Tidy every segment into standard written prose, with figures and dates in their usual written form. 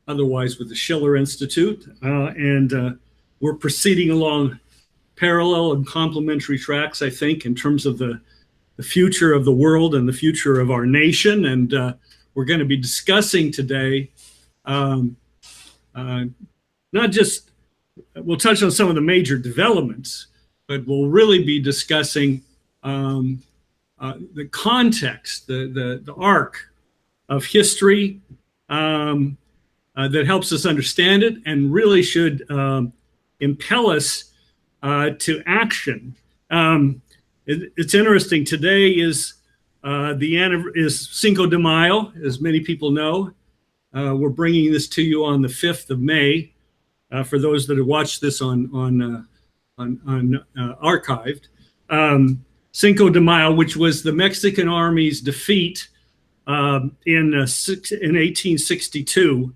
otherwise with the Schiller Institute. And we're proceeding along parallel and complementary tracks, I think, in terms of the future of the world and the future of our nation. And we're going to be discussing today not just, we'll touch on some of the major developments, but we'll really be discussing the context, the arc of history that helps us understand it and really should impel us to action. It's interesting. Today is Cinco de Mayo, as many people know. We're bringing this to you on the 5th of May. For those that have watched this on archived, Cinco de Mayo, which was the Mexican army's defeat in 1862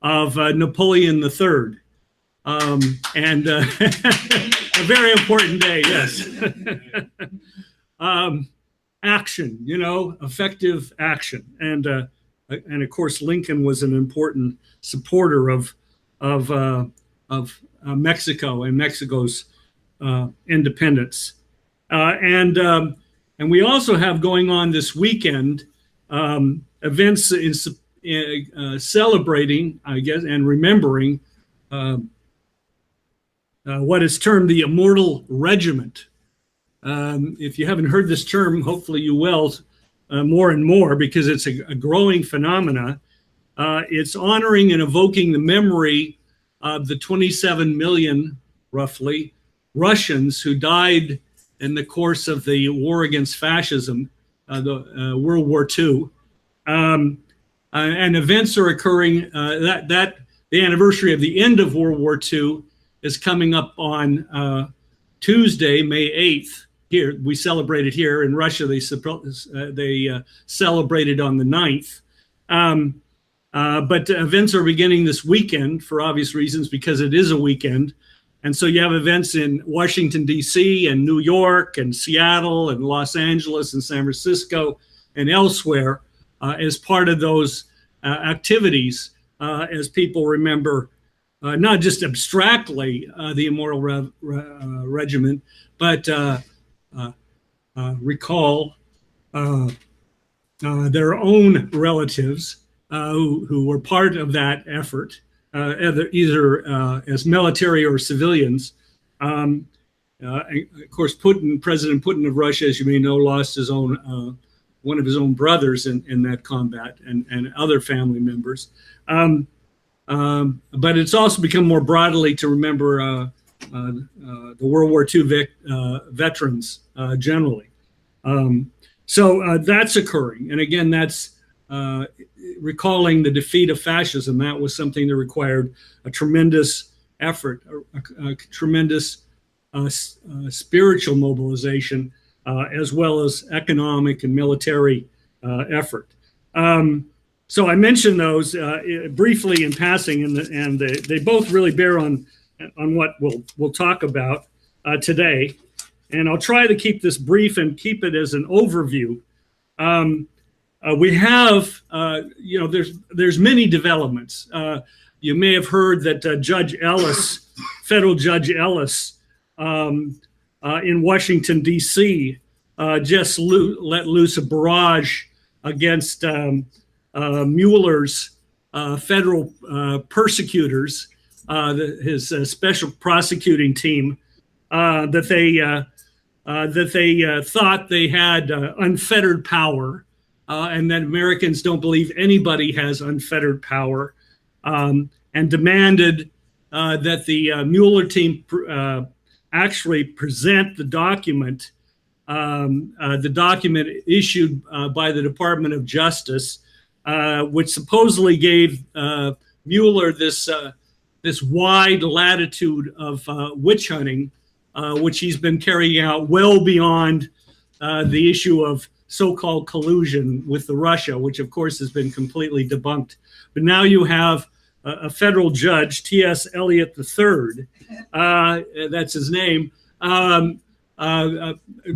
of Napoleon III. And a very important day, yes. Action, effective action. And of course, Lincoln was an important supporter of Mexico and Mexico's independence. And we also have going on this weekend events in celebrating, I guess, and remembering what is termed the Immortal Regiment. If you haven't heard this term, hopefully you will more and more, because it's a growing phenomena. It's honoring and evoking the memory of the 27 million, roughly, Russians who died in the course of the war against fascism, the World War II. And events are occurring, the anniversary of the end of World War II is coming up on Tuesday, May 8th. Here, we celebrate it here. In Russia, they celebrated on the 9th. But events are beginning this weekend for obvious reasons, because it is a weekend. And so you have events in Washington, D.C. and New York and Seattle and Los Angeles and San Francisco and elsewhere as part of those activities as people remember not just abstractly the Immortal Regiment, but recall their own relatives who were part of that effort, either as military or civilians. Of course, President Putin of Russia, as you may know, lost his own one of his own brothers in that combat, and other family members. But it's also become more broadly to remember the World War II veterans generally. So that's occurring. And again, that's recalling the defeat of fascism. That was something that required a tremendous effort, a tremendous spiritual mobilization, as well as economic and military effort. So I mentioned those briefly in passing, and they both really bear on what we'll talk about today. And I'll try to keep this brief and keep it as an overview. We have, there's many developments. You may have heard that Judge Ellis, federal Judge Ellis, in Washington, D.C., just let loose a barrage against Mueller's federal persecutors, his special prosecuting team, that they thought they had unfettered power, and that Americans don't believe anybody has unfettered power, and demanded that the Mueller team actually present the document issued by the Department of Justice, which supposedly gave Mueller this wide latitude of witch hunting, which he's been carrying out well beyond the issue of so-called collusion with Russia, which of course has been completely debunked. But now you have a federal judge, T.S. Eliot III, that's his name,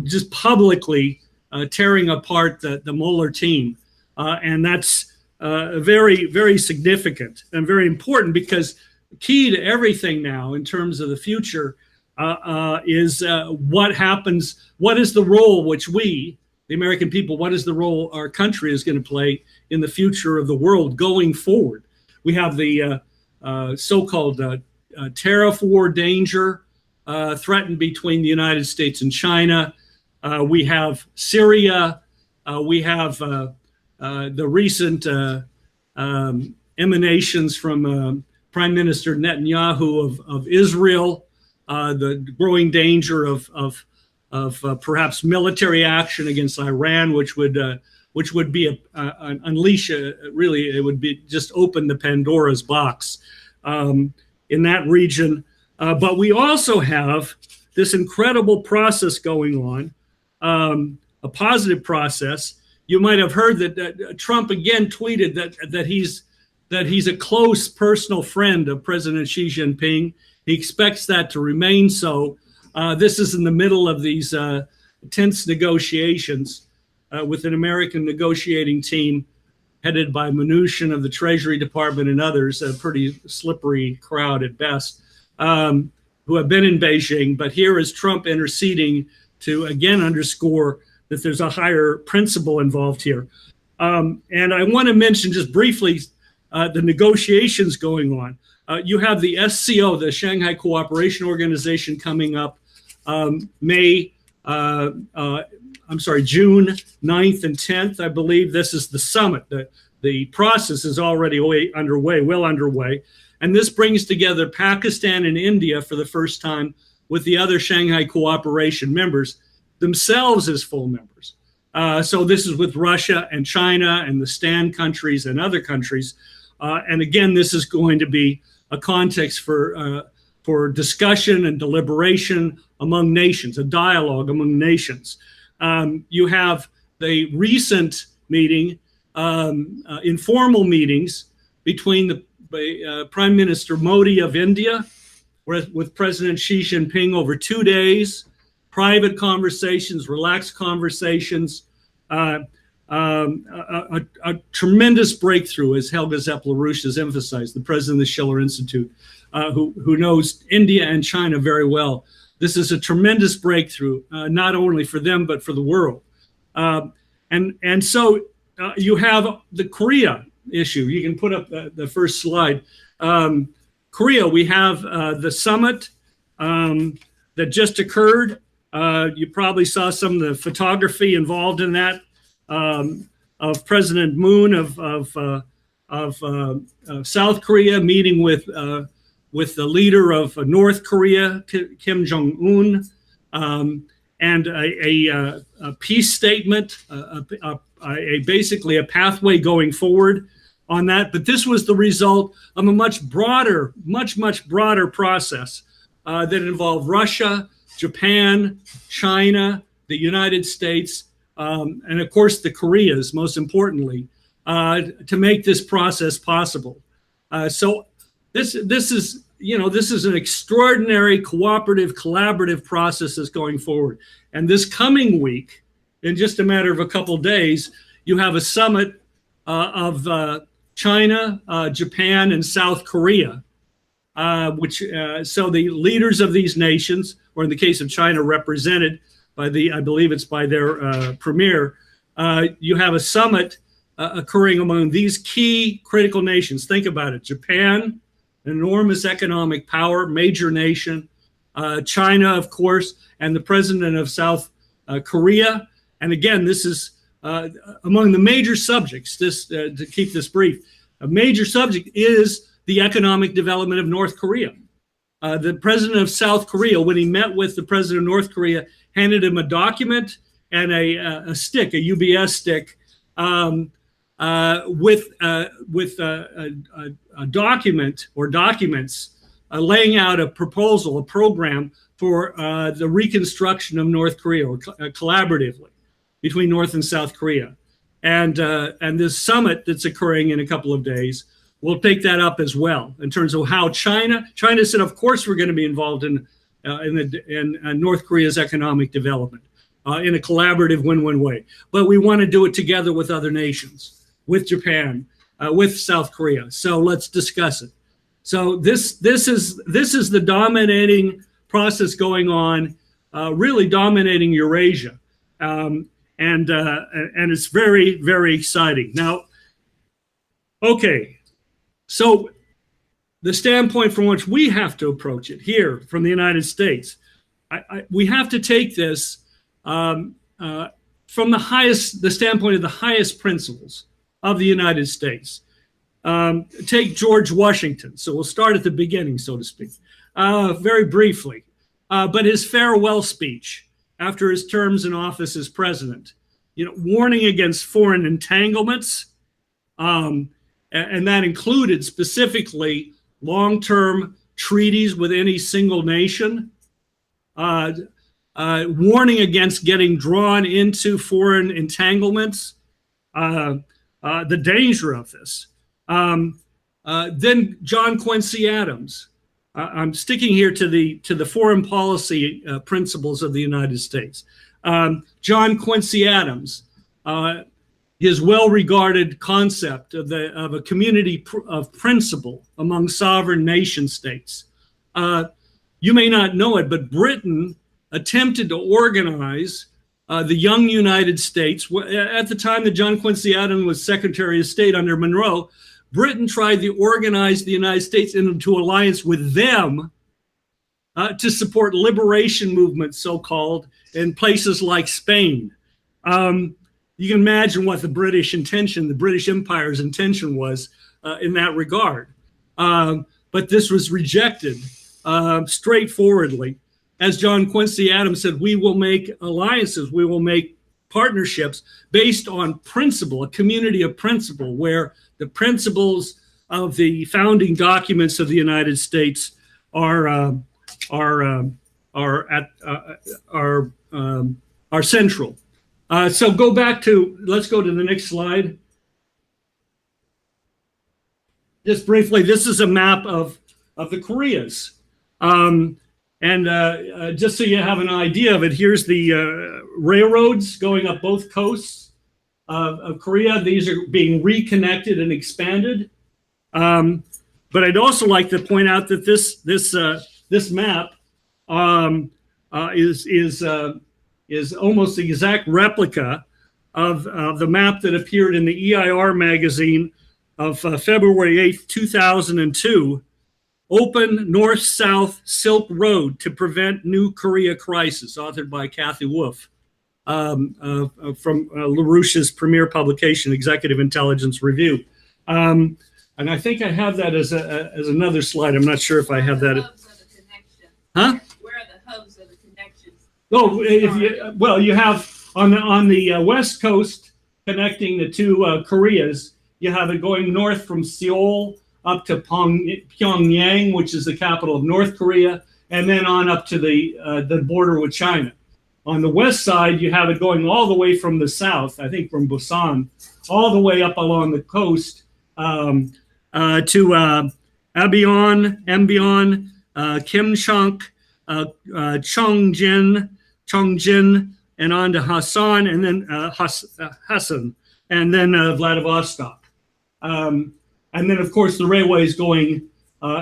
just publicly tearing apart the Mueller team. And that's very, very significant and very important, because key to everything now in terms of the future is what happens, what is the role which we, the American people, what is the role our country is going to play in the future of the world going forward. We have the so-called tariff war danger threatened between the United States and China. We have Syria. We have the recent emanations from Prime Minister Netanyahu of Israel, the growing danger of perhaps military action against Iran, which would be unleash really, it would be just open the Pandora's box in that region. But we also have this incredible process going on, a positive process. You might have heard that Trump again tweeted that he's a close personal friend of President Xi Jinping. He expects that to remain so. This is in the middle of these tense negotiations with an American negotiating team headed by Mnuchin of the Treasury Department and others, a pretty slippery crowd at best, who have been in Beijing. But here is Trump interceding to again underscore that there's a higher principle involved here. And I want to mention just briefly the negotiations going on. You have the SCO, the Shanghai Cooperation Organization, coming up June 9th and 10th, I believe. This is the summit. The process is already well underway. And this brings together Pakistan and India for the first time with the other Shanghai Cooperation members themselves as full members. So this is with Russia and China and the stand countries and other countries. And again, this is going to be a context for discussion and deliberation among nations, a dialogue among nations. You have the recent meeting, informal meetings between the Prime Minister Modi of India with President Xi Jinping over 2 days, private conversations, relaxed conversations, a tremendous breakthrough, as Helga Zepp-LaRouche has emphasized, the president of the Schiller Institute, who knows India and China very well. This is a tremendous breakthrough, not only for them, but for the world. And so you have the Korea issue. You can put up the first slide. Korea, we have the summit that just occurred. You probably saw some of the photography involved in that of President Moon of South Korea meeting with the leader of North Korea, Kim Jong-un, and a peace statement, basically a pathway going forward on that. But this was the result of a much broader process that involved Russia, Japan, China, the United States, and of course the Koreas, most importantly, to make this process possible. So this is an extraordinary cooperative, collaborative process that's going forward. And this coming week, in just a matter of a couple of days, you have a summit of China, Japan, and South Korea, so the leaders of these nations, or in the case of China, represented by I believe it's by their premier, you have a summit occurring among these key critical nations. Think about it: Japan, an enormous economic power, major nation; China, of course, and the president of South Korea. And again, this is among the major subjects. To keep this brief, a major subject is the economic development of North Korea. The president of South Korea, when he met with the president of North Korea, handed him a document and a stick, a UBS stick, with a document or documents laying out a proposal, a program for the reconstruction of North Korea, or collaboratively between North and South Korea. And this summit that's occurring in a couple of days will take that up as well in terms of how China said, of course, we're going to be involved in North Korea's economic development in a collaborative win-win way. But we want to do it together with other nations, with Japan, with South Korea. So let's discuss it. So this is the dominating process going on, really dominating Eurasia, and it's very, very exciting. Now, okay, so the standpoint from which we have to approach it here from the United States, we have to take this from the standpoint of the highest principles of the United States. Take George Washington. So we'll start at the beginning, so to speak, very briefly. But his farewell speech after his terms in office as president, warning against foreign entanglements, and that included specifically long-term treaties with any single nation, warning against getting drawn into foreign entanglements, the danger of this. Then John Quincy Adams. I'm sticking here to the foreign policy principles of the United States. John Quincy Adams, his well-regarded concept of a community of principle among sovereign nation states. You may not know it, but Britain attempted to organize the young United States. At the time that John Quincy Adams was Secretary of State under Monroe, Britain tried to organize the United States into alliance with them to support liberation movements, so-called, in places like Spain. You can imagine what the British Empire's intention was in that regard. But this was rejected straightforwardly. As John Quincy Adams said, we will make alliances, we will make partnerships based on principle, a community of principle, where the principles of the founding documents of the United States are central. So let's go to the next slide. Just briefly, this is a map of the Koreas. Just so you have an idea of it, here's the railroads going up both coasts of Korea. These are being reconnected and expanded. But I'd also like to point out that this map is almost the exact replica of the map that appeared in the EIR magazine of February 8th, 2002. Open North-South Silk Road to Prevent New Korea Crisis, authored by Kathy Wolf from LaRouche's premier publication, Executive Intelligence Review. And I think I have that as another slide. I'm not sure if I have that. Huh? Where are the hubs of the connections? Oh, you have on the west coast connecting the two Koreas. You have it going north from Seoul up to Pyongyang, which is the capital of North Korea, and then on up to the border with China. On the west side, you have it going all the way from the south, I think from Busan, all the way up along the coast to Ambyon, Kimchunk, Chongjin, and on to Hassan, and then Hassan, and then Vladivostok. And then, of course, the railway is going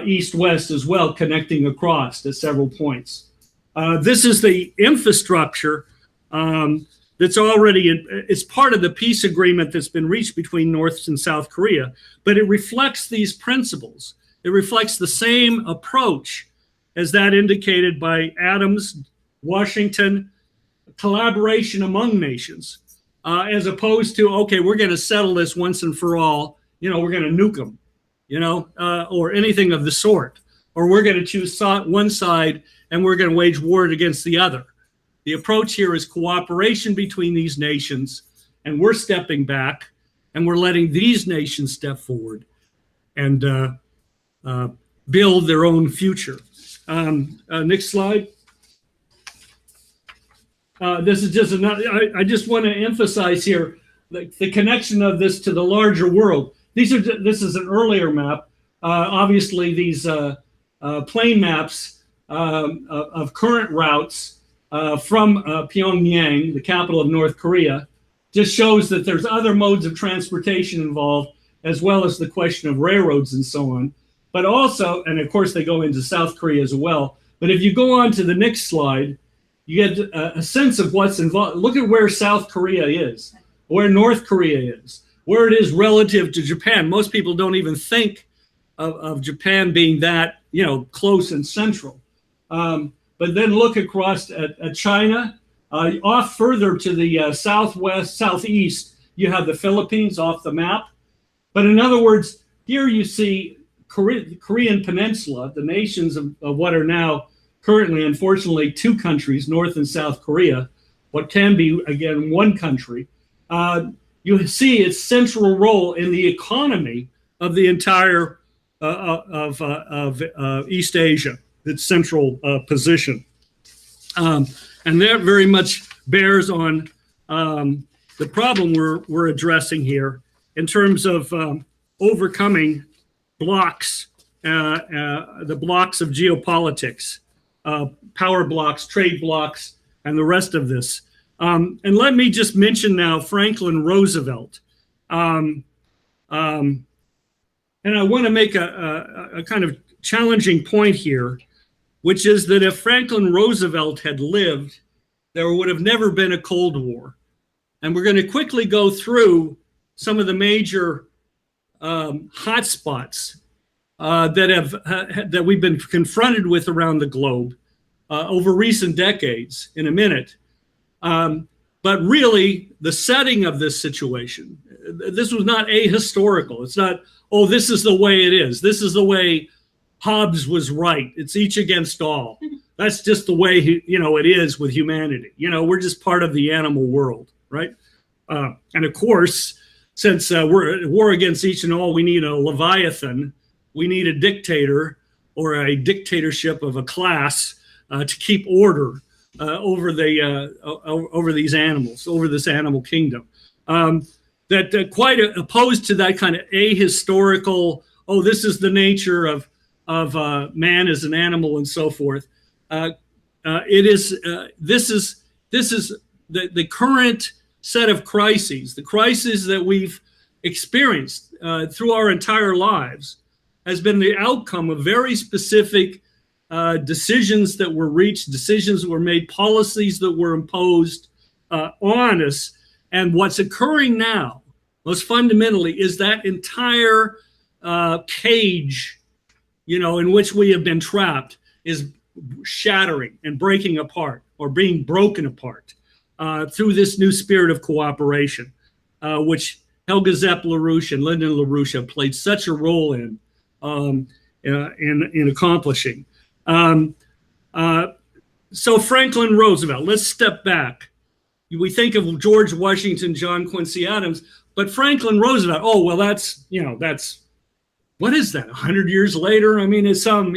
east-west as well, connecting across at several points. This is the infrastructure that's already, it's part of the peace agreement that's been reached between North and South Korea, but it reflects these principles. It reflects the same approach as that indicated by Adams, Washington, collaboration among nations, as opposed to, okay, we're going to settle this once and for all. We're going to nuke them, or anything of the sort. Or we're going to choose one side and we're going to wage war against the other. The approach here is cooperation between these nations, and we're stepping back and we're letting these nations step forward and build their own future. Next slide. This is just another, I just want to emphasize here the connection of this to the larger world. This is an earlier map. Obviously, these plane maps of current routes from Pyongyang, the capital of North Korea, just shows that there's other modes of transportation involved, as well as the question of railroads and so on. But also, and of course they go into South Korea as well. But if you go on to the next slide, you get a sense of what's involved. Look at where South Korea is, where North Korea is, where it is relative to Japan. Most people don't even think of Japan being that, close and central. But then look across at China. Off further to the southwest, southeast, you have the Philippines off the map. But in other words, here you see the Korean Peninsula, the nations of what are now currently, unfortunately, two countries, North and South Korea, what can be, again, one country. You see its central role in the economy of the entire of East Asia, its central position. And that very much bears on the problem we're addressing here in terms of overcoming blocks, the blocks of geopolitics, power blocks, trade blocks, and the rest of this. And let me just mention now Franklin Roosevelt. And I want to make a kind of challenging point here, which is that if Franklin Roosevelt had lived, there would have never been a Cold War. And we're going to quickly go through some of the major hotspots that we've been confronted with around the globe over recent decades in a minute. But really, the setting of this situation, this was not ahistorical. It's not, oh, this is the way it is. This is the way Hobbes was right. It's each against all. That's just the way, it is with humanity. We're just part of the animal world, right? And of course, since we're at war against each and all, we need a Leviathan. We need a dictator or a dictatorship of a class to keep order over these animals, over this animal kingdom. That quite opposed to that kind of ahistorical, oh, this is the nature of man as an animal and so forth. This is the current set of crises, the crises that we've experienced through our entire lives, has been the outcome of very specific decisions that were reached, decisions that were made, policies that were imposed on us. And what's occurring now, most fundamentally, is that entire cage, in which we have been trapped, is shattering and breaking apart, or being broken apart through this new spirit of cooperation, which Helga Zepp LaRouche and Lyndon LaRouche have played such a role in accomplishing. So Franklin Roosevelt, let's step back. We think of George Washington, John Quincy Adams, but Franklin Roosevelt, oh, well, that's, what is that, 100 years later? I mean, it's some,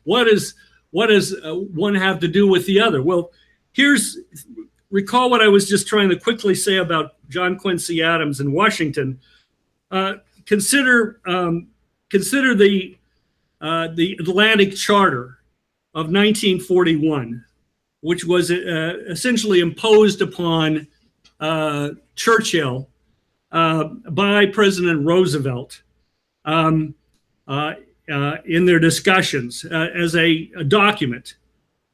what does one have to do with the other? Well, recall what I was just trying to quickly say about John Quincy Adams and Washington. Consider the Atlantic Charter of 1941, which was essentially imposed upon Churchill by President Roosevelt in their discussions as a document,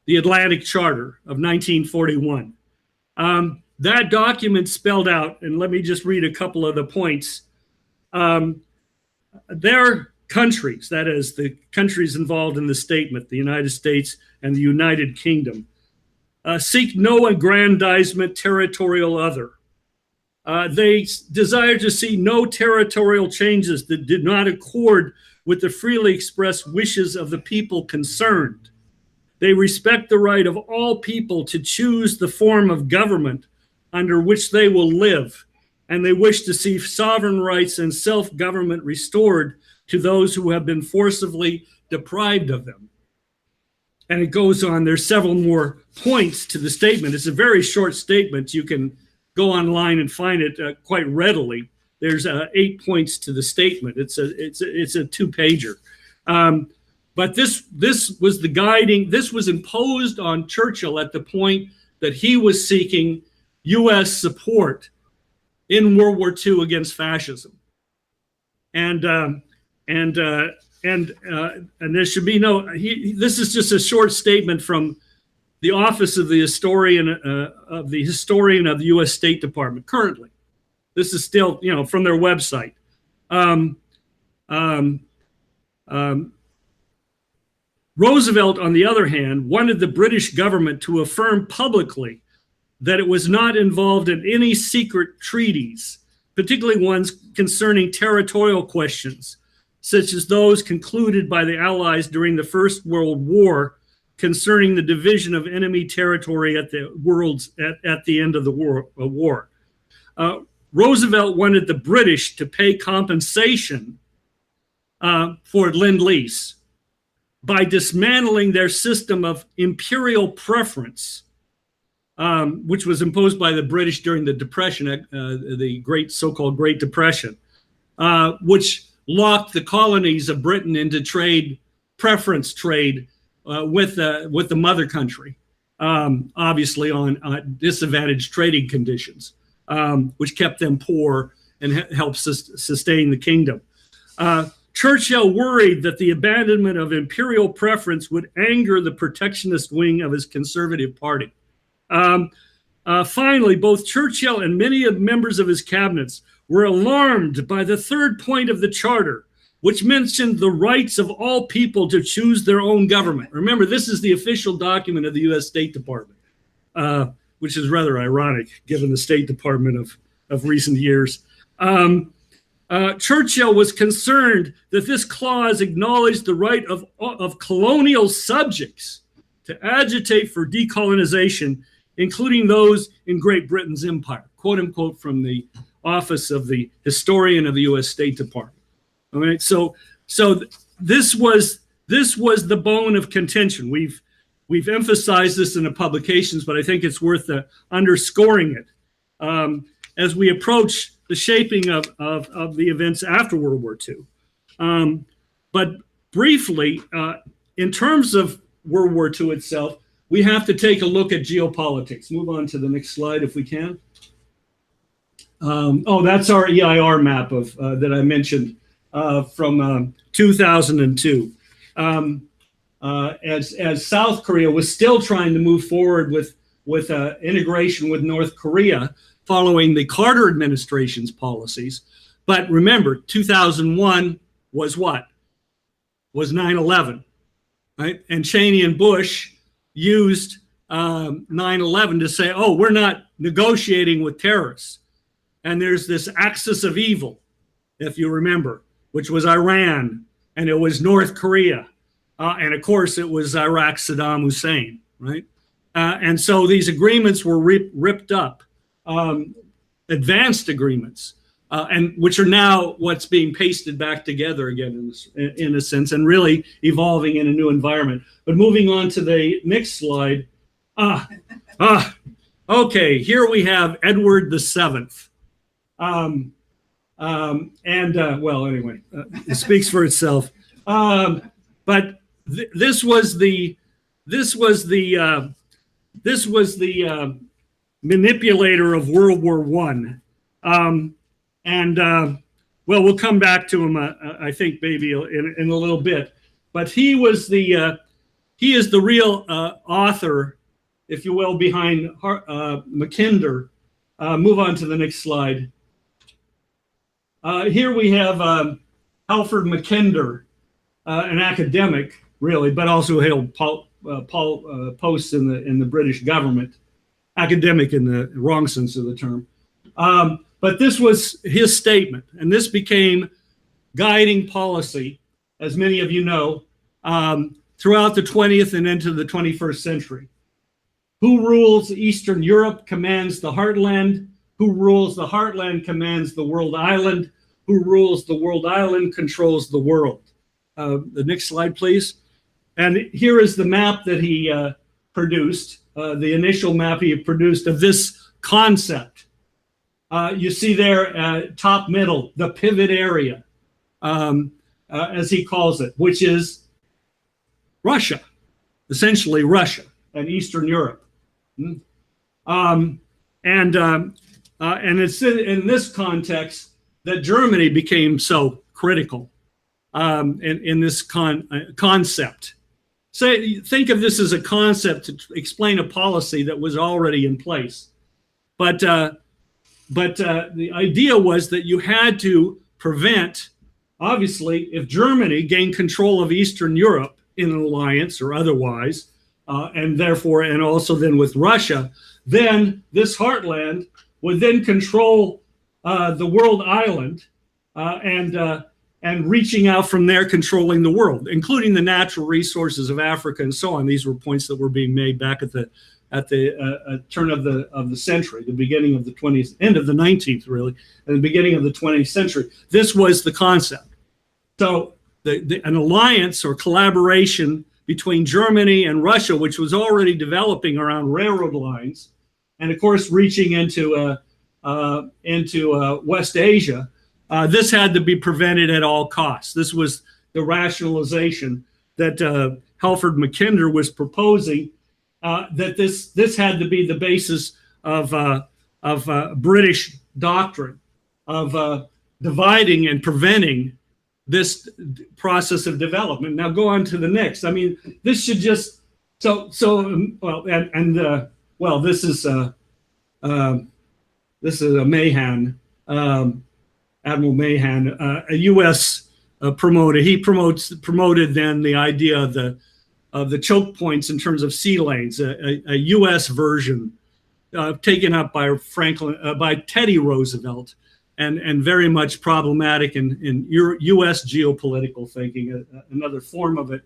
the Atlantic Charter of 1941. That document spelled out, and let me just read a couple of the points. Their countries, that is, the countries involved in the statement, the United States and the United Kingdom, seek no aggrandizement, territorial other. They desire to see no territorial changes that did not accord with the freely expressed wishes of the people concerned. They respect the right of all people to choose the form of government under which they will live, and they wish to see sovereign rights and self-government restored to those who have been forcibly deprived of them. And it goes on, there's several more points to the statement. It's a very short statement. You can go online and find it quite readily. There's 8 points to the statement. It's a two-pager. But this was the guiding, this was imposed on Churchill at the point that he was seeking U.S. support in World War II against fascism. and there should be no. This is just a short statement from the Office of the Historian of the U.S. State Department. Currently, this is still from their website. Roosevelt, on the other hand, wanted the British government to affirm publicly that it was not involved in any secret treaties, particularly ones concerning territorial questions, such as those concluded by the Allies during the First World War concerning the division of enemy territory at the end of the war. Roosevelt wanted the British to pay compensation for Lend-Lease by dismantling their system of imperial preference, which was imposed by the British during the Depression, the so-called Great Depression, which locked the colonies of Britain into preference trade with the mother country, obviously on disadvantaged trading conditions, which kept them poor and helped sustain the kingdom. Churchill worried that the abandonment of imperial preference would anger the protectionist wing of his Conservative Party. Finally, both Churchill and many members of his cabinets were alarmed by the third point of the Charter, which mentioned the rights of all people to choose their own government. Remember, this is the official document of the U.S. State Department, which is rather ironic given the State Department of recent years. Churchill was concerned that this clause acknowledged the right of colonial subjects to agitate for decolonization, including those in Great Britain's empire, quote unquote, from the Office of the Historian of the U.S. State Department. All right, so this was the bone of contention. We've emphasized this in the publications, but I think it's worth underscoring it as we approach the shaping of the events after World War II. But briefly, in terms of World War II itself, we have to take a look at geopolitics. Move on to the next slide if we can. That's our EIR map that I mentioned from 2002. As South Korea was still trying to move forward with integration with North Korea, following the Carter administration's policies. But remember, 2001 was what? Was 9/11, right? And Cheney and Bush used 9/11 to say, oh, we're not negotiating with terrorists. And there's this axis of evil, if you remember, which was Iran, and it was North Korea. And of course, it was Iraq, Saddam Hussein, right? And so these agreements were ripped up. Advanced agreements, and which are now what's being pasted back together again in a sense, and really evolving in a new environment. But moving on to the next slide. Okay, here we have Edward VII. Anyway, it speaks for itself. But this was the manipulator of World War I. We'll come back to him, I think, maybe in a little bit. But he is the real author, if you will, behind Mackinder. Move on to the next slide. Here we have Alfred Mackinder, an academic, really, but also held posts in the British government. Academic in the wrong sense of the term. But this was his statement, and this became guiding policy, as many of you know, throughout the 20th and into the 21st century. Who rules Eastern Europe commands the heartland. Who rules the heartland commands the world island. Who rules the world island controls the world. The next slide, please. And here is the map that he produced. The initial map he produced of this concept. You see there, top middle, the pivot area, as he calls it, which is Russia, essentially Russia and Eastern Europe. And it's in this context that Germany became so critical in this concept. Think of this as a concept to explain a policy that was already in place. But the idea was that you had to prevent, obviously, if Germany gained control of Eastern Europe in an alliance or otherwise, and also then with Russia, then this heartland would then control the world island and reaching out from there, controlling the world, including the natural resources of Africa and so on. These were points that were being made back at the turn of the century, the beginning of the 20th, end of the 19th, really, and the beginning of the 20th century. This was the concept. So an alliance or collaboration between Germany and Russia, which was already developing around railroad lines, and of course reaching into West Asia, this had to be prevented at all costs. This was the rationalization that Halford Mackinder was proposing, that this had to be the basis of British doctrine of dividing and preventing this process of development. Now go on to the next. I mean, this should just this is a Mahan, Admiral Mahan, a U.S. promoter. He promoted then the idea of the choke points in terms of sea lanes, a U.S. version taken up by Teddy Roosevelt, and very much problematic in U.S. geopolitical thinking, another form of it.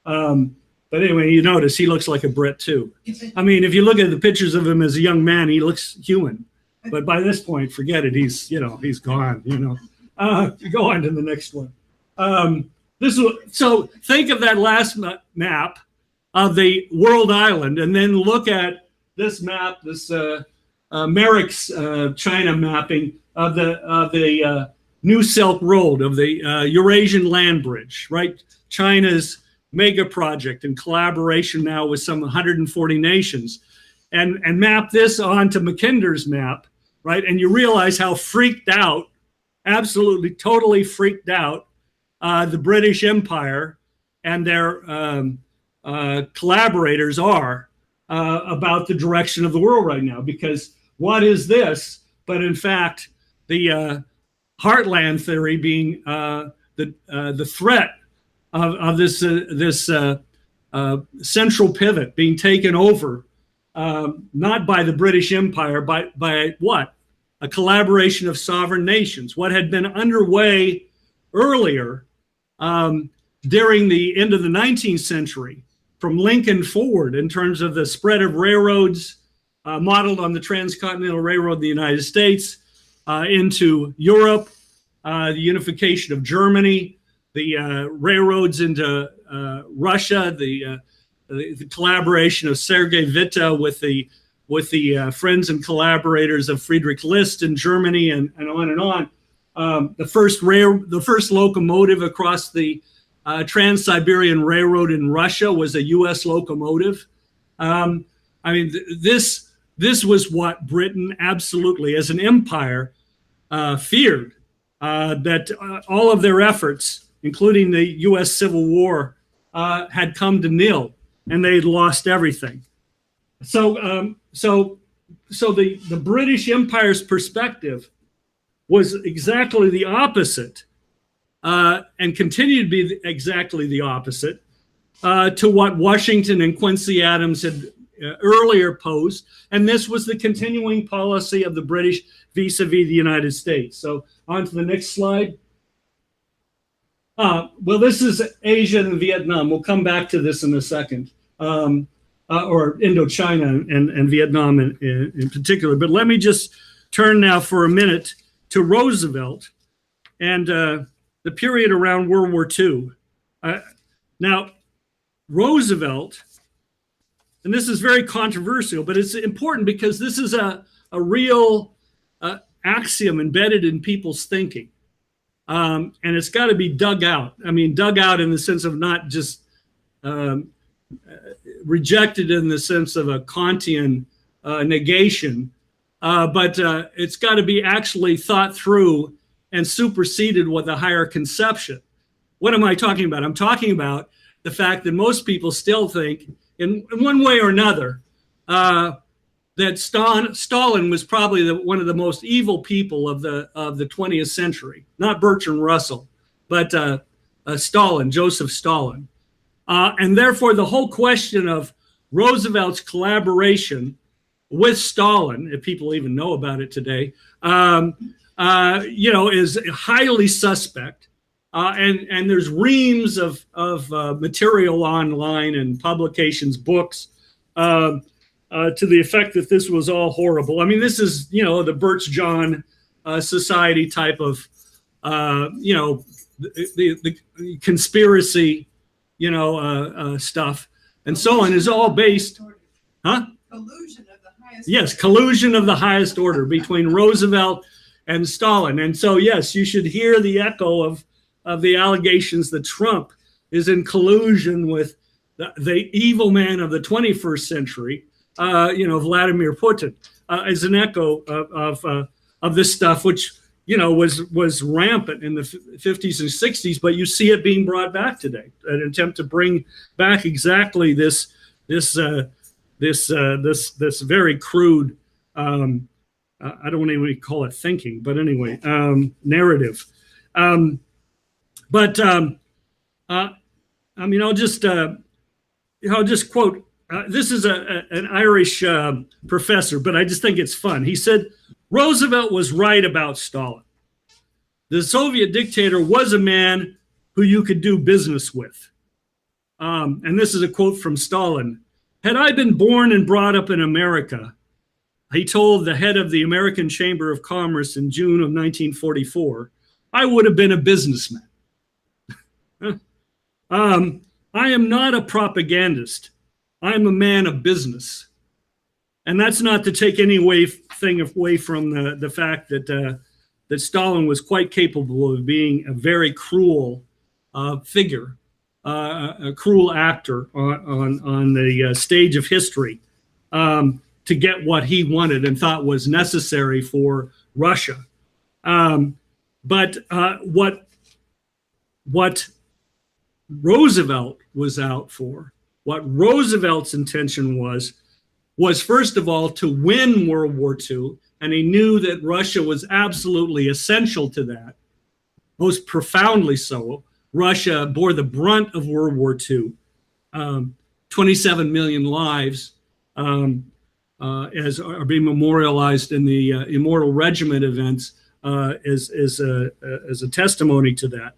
But anyway, you notice he looks like a Brit too. I mean, if you look at the pictures of him as a young man, he looks human. But by this point, forget it. He's gone. Go on to the next one. So think of that last map of the world island, and then look at this map, this Merrick's China mapping of the New Silk Road, of the Eurasian land bridge, right? China's mega project in collaboration now with some 140 nations, and map this onto Mackinder's map, right? And you realize how freaked out, absolutely totally freaked out, the British Empire and their collaborators are about the direction of the world right now. Because what is this but in fact the heartland theory being the threat of this central pivot being taken over, not by the British Empire, but by what? A collaboration of sovereign nations. What had been underway earlier during the end of the 19th century, from Lincoln forward, in terms of the spread of railroads modeled on the Transcontinental Railroad of the United States into Europe, the unification of Germany, the railroads into Russia, the collaboration of Sergei Witte with the friends and collaborators of Friedrich List in Germany, and on and on. The first locomotive across the Trans-Siberian Railroad in Russia was a U.S. locomotive. I mean, this was what Britain absolutely, as an empire, feared, that all of their efforts, including the U.S. Civil War, had come to nil, and they had lost everything. So the British Empire's perspective was exactly the opposite, and continued to be exactly the opposite to what Washington and Quincy Adams had earlier posed. And this was the continuing policy of the British vis-a-vis the United States. So on to the next slide. Well, this is Asia and Vietnam. We'll come back to this in a second. Or Indochina and Vietnam in particular. But let me just turn now for a minute to Roosevelt and the period around World War II. Now, Roosevelt, and this is very controversial, but it's important because this is a real axiom embedded in people's thinking. And it's got to be dug out. I mean, dug out in the sense of not just rejected in the sense of a Kantian negation, but it's got to be actually thought through and superseded with a higher conception. What am I talking about? I'm talking about the fact that most people still think, in one way or another, that Stalin was probably one of the most evil people of the 20th century. Not Bertrand Russell, but Stalin, Joseph Stalin. And therefore, the whole question of Roosevelt's collaboration with Stalin, if people even know about it today, is highly suspect. And there's reams of material online and publications, books, to the effect that this was all horrible. I mean, this is, the Birch John Society type of, the conspiracy, stuff, and so on, is all based, huh? Collusion of the highest Yes, order. collusion of the highest order between Roosevelt and Stalin. And so, yes, you should hear the echo of the allegations that Trump is in collusion with the evil man of the 21st century, Vladimir Putin, as an echo of this stuff, which, was rampant in the 50s and 60s, but you see it being brought back today, an attempt to bring back exactly this very crude, I don't even call it thinking, but anyway, narrative. I'll just quote. This is an Irish professor, but I just think it's fun. He said, Roosevelt was right about Stalin. The Soviet dictator was a man who you could do business with. And this is a quote from Stalin. Had I been born and brought up in America, he told the head of the American Chamber of Commerce in June of 1944, I would have been a businessman. I am not a propagandist. I'm a man of business. And that's not to take anything away from the fact that Stalin was quite capable of being a very cruel figure, a cruel actor on the stage of history, to get what he wanted and thought was necessary for Russia. But what Roosevelt was out for, what Roosevelt's intention was first of all to win World War II, and he knew that Russia was absolutely essential to that, most profoundly so. Russia bore the brunt of World War II, 27 million lives, as are being memorialized in the Immortal Regiment events, as a testimony to that.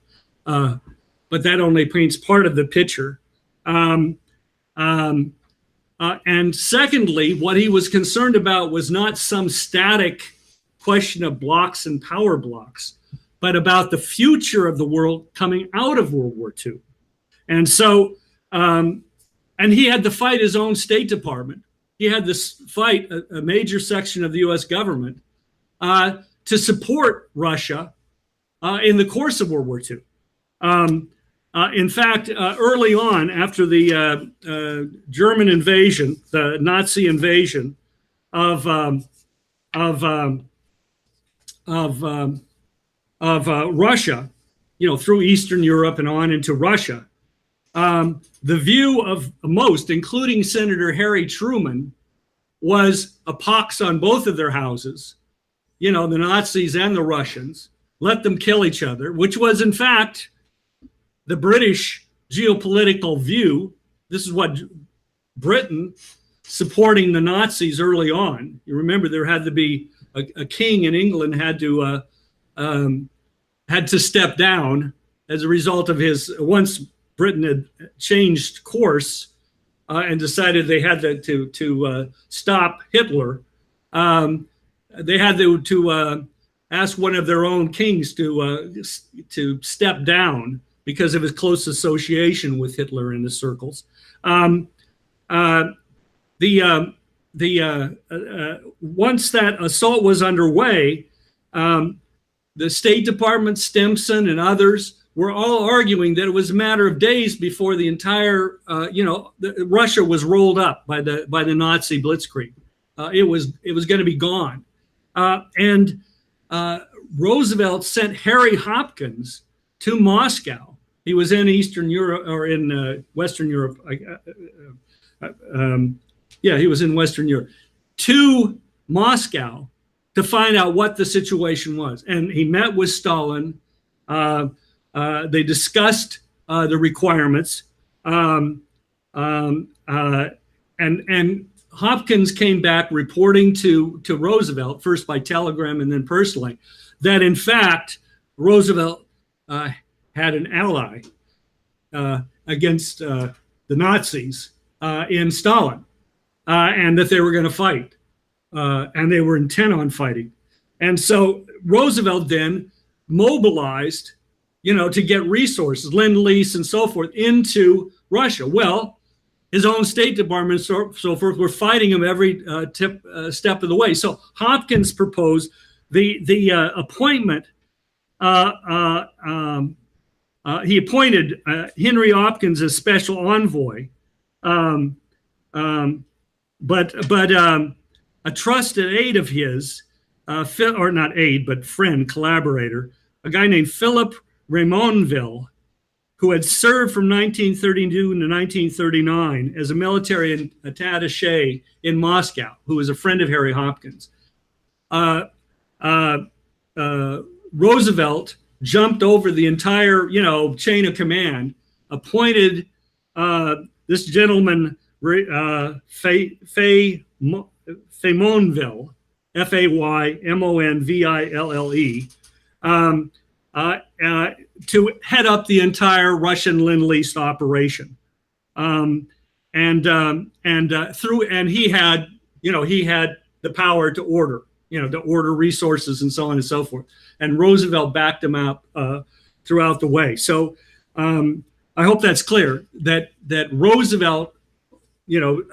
But that only paints part of the picture. And secondly, what he was concerned about was not some static question of blocks and power blocks, but about the future of the world coming out of World War II. And so, and he had to fight his own State Department. He had to fight a major section of the US government to support Russia in the course of World War II. In fact, early on, after the German invasion, the Nazi invasion of Russia, through Eastern Europe and on into Russia, the view of most, including Senator Harry Truman, was a pox on both of their houses. The Nazis and the Russians, let them kill each other, which was in fact the British geopolitical view. This is what Britain supporting the Nazis early on. You remember there had to be a king in England had to step down as a result of once Britain had changed course and decided they had to stop Hitler. They had to ask one of their own kings to step down because of his close association with Hitler in the circles. Once that assault was underway, the State Department, Stimson, and others were all arguing that it was a matter of days before the entire, Russia was rolled up by the Nazi blitzkrieg. It was going to be gone, and Roosevelt sent Harry Hopkins to Moscow. He was in Eastern Europe or in Western Europe. He was in Western Europe to Moscow to find out what the situation was. And he met with Stalin. They discussed the requirements. And Hopkins came back reporting to Roosevelt, first by telegram and then personally, that in fact, Roosevelt had an ally against the Nazis in Stalin, and that they were going to fight, and they were intent on fighting. And so Roosevelt then mobilized, to get resources, Lend-Lease and so forth, into Russia. Well, his own State Department and so forth were fighting him every step of the way. So Hopkins proposed the appointment. He appointed Henry Hopkins as special envoy, but a trusted aide of his, or not aide, but friend, collaborator, a guy named Philip Ramonville, who had served from 1932 to 1939 as a military attaché in Moscow, who was a friend of Harry Hopkins. Roosevelt jumped over the entire, chain of command, appointed this gentleman, Faymonville, Faymonville, to head up the entire Russian Lend-Lease operation, and he had the power to order, resources and so on and so forth. And Roosevelt backed him up throughout the way. So I hope that's clear that Roosevelt,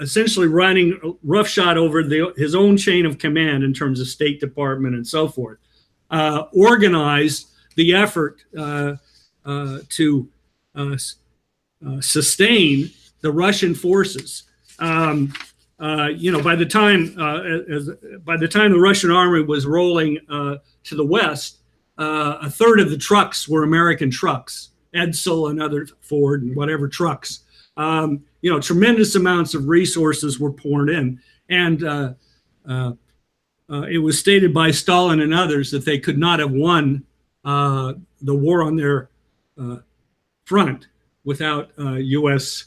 essentially running roughshod over his own chain of command in terms of State Department and so forth, organized the effort to sustain the Russian forces. By the time the Russian army was rolling to the west, a third of the trucks were American trucks, Edsel and other Ford and whatever trucks. Tremendous amounts of resources were poured in, and it was stated by Stalin and others that they could not have won the war on their front without U.S.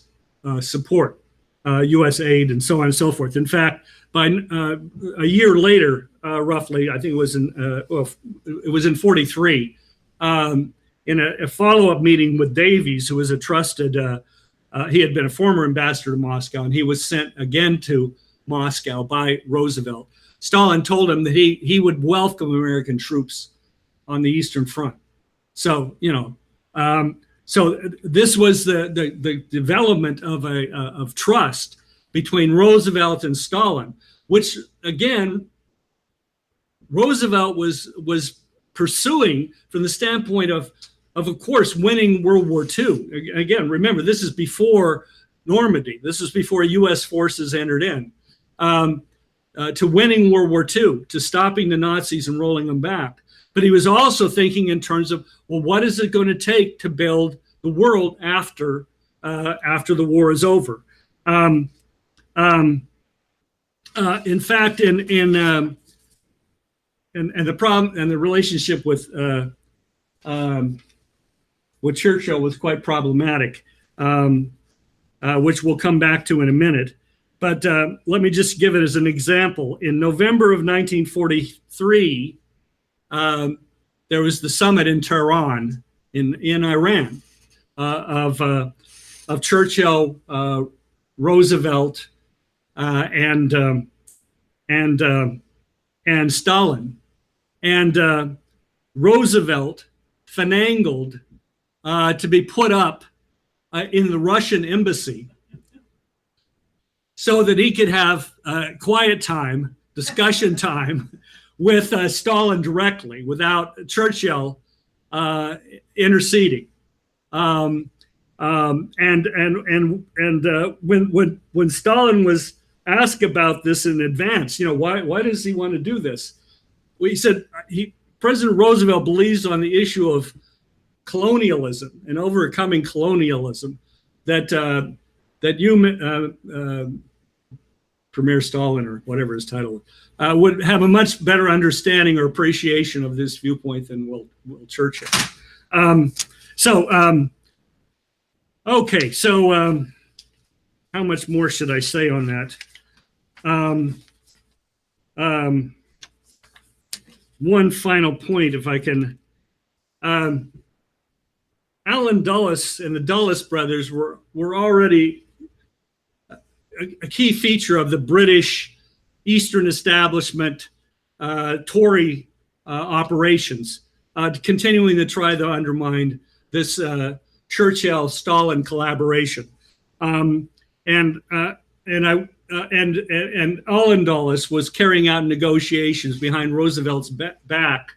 support, U.S. aid, and so on and so forth. In fact, by a year later, roughly, I think it was in 43, in a follow-up meeting with Davies, who was a trusted, he had been a former ambassador to Moscow, and he was sent again to Moscow by Roosevelt. Stalin told him that he would welcome American troops on the Eastern Front. So, so this was the development of trust between Roosevelt and Stalin, which again, Roosevelt was pursuing from the standpoint of course, winning World War II. Again, remember, this is before Normandy. This is before U.S. forces entered in, to winning World War II, to stopping the Nazis and rolling them back. But he was also thinking in terms of, well, what is it going to take to build the world after the war is over? In fact, and the problem and the relationship with Churchill was quite problematic, which we'll come back to in a minute. But let me just give it as an example. In November of 1943, there was the summit in Tehran, in Iran, of Churchill, Roosevelt, and Stalin, and Roosevelt finagled to be put up in the Russian embassy so that he could have quiet time, discussion time with Stalin directly without Churchill interceding. And when Stalin was asked about this in advance, why does he want to do this? Well, he said President Roosevelt believes on the issue of colonialism and overcoming colonialism that Premier Stalin, or whatever his title, would have a much better understanding or appreciation of this viewpoint than will Churchill. Okay, so how much more should I say on that? One final point, if I can. Allen Dulles and the Dulles brothers were already a key feature of the British Eastern establishment Tory operations, continuing to try to undermine this Churchill-Stalin collaboration. And Allen Dulles was carrying out negotiations behind Roosevelt's back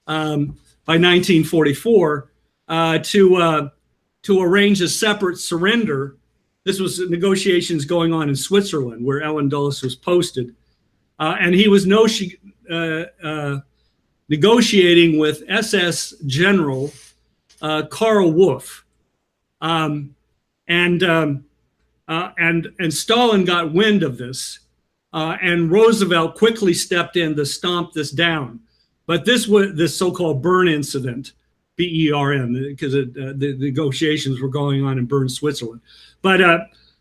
by 1944 to arrange a separate surrender. This was negotiations going on in Switzerland, where Allen Dulles was posted, and he was negotiating with SS General Karl Wolff, and Stalin got wind of this, and Roosevelt quickly stepped in to stomp this down. But this was this so-called Bern incident, B-E-R-N, because the negotiations were going on in Bern, Switzerland. But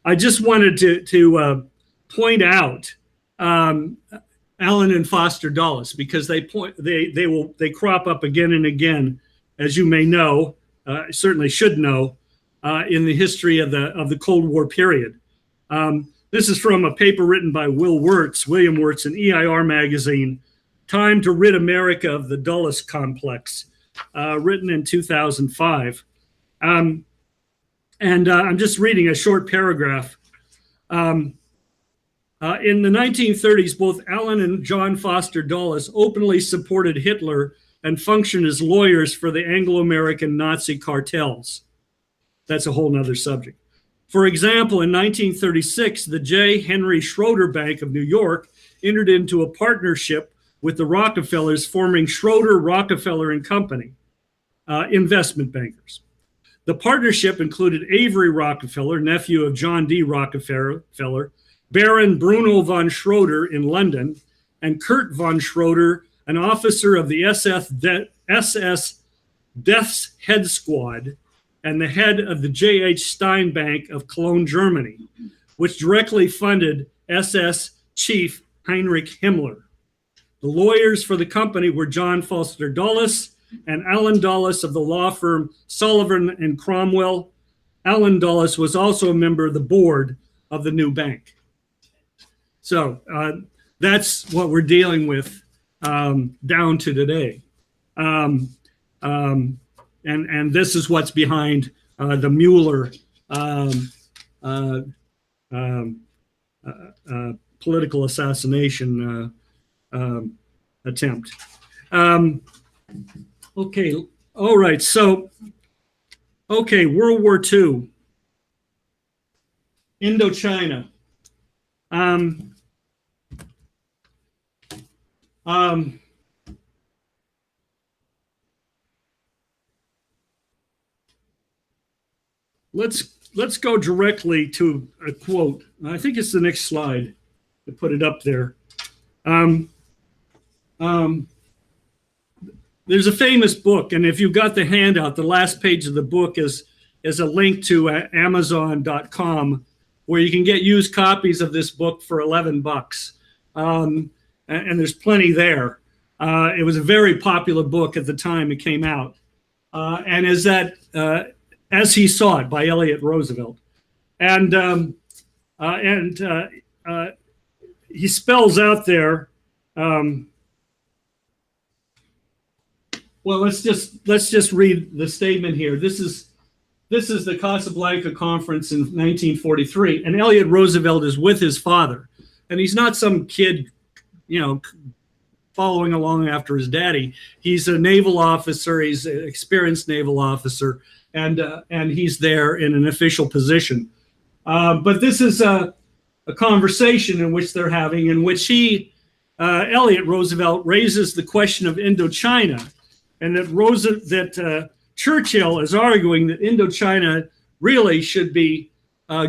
I just wanted to point out Allen and Foster Dulles, because they crop up again and again, as you may know, certainly should know, in the history of the Cold War period. This is from a paper written by William Wirtz in EIR magazine, Time to Rid America of the Dulles Complex, written in 2005. And I'm just reading a short paragraph. In the 1930s, both Allen and John Foster Dulles openly supported Hitler and functioned as lawyers for the Anglo-American Nazi cartels. That's a whole nother subject. For example, in 1936, the J. Henry Schroeder Bank of New York entered into a partnership with the Rockefellers, forming Schroeder, Rockefeller and Company, investment bankers. The partnership included Avery Rockefeller, nephew of John D. Rockefeller, Baron Bruno von Schroeder in London, and Kurt von Schroeder, an officer of the SS Death's Head Squad and the head of the J.H. Stein Bank of Cologne, Germany, which directly funded SS Chief Heinrich Himmler. The lawyers for the company were John Foster Dulles and Allen Dulles of the law firm Sullivan and Cromwell. Allen Dulles was also a member of the board of the new bank. So that's what we're dealing with down to today. And this is what's behind the Mueller political assassination attempt. Okay, all right, so, okay, World War II, Indochina. Let's go directly to a quote. I think it's the next slide to put it up there. There's a famous book, and if you've got the handout, the last page of the book is a link to Amazon.com, where you can get used copies of this book for $11. And there's plenty there. It was a very popular book at the time it came out, and is that As He Saw It by Elliot Roosevelt, and he spells out there. Well, let's just read the statement here. This is the Casablanca Conference in 1943, and Elliot Roosevelt is with his father, and he's not some kid, following along after his daddy. He's a naval officer. He's an experienced naval officer, and he's there in an official position. But this is a conversation in which they're having, in which he Elliott Roosevelt raises the question of Indochina, and that Churchill is arguing that Indochina really should be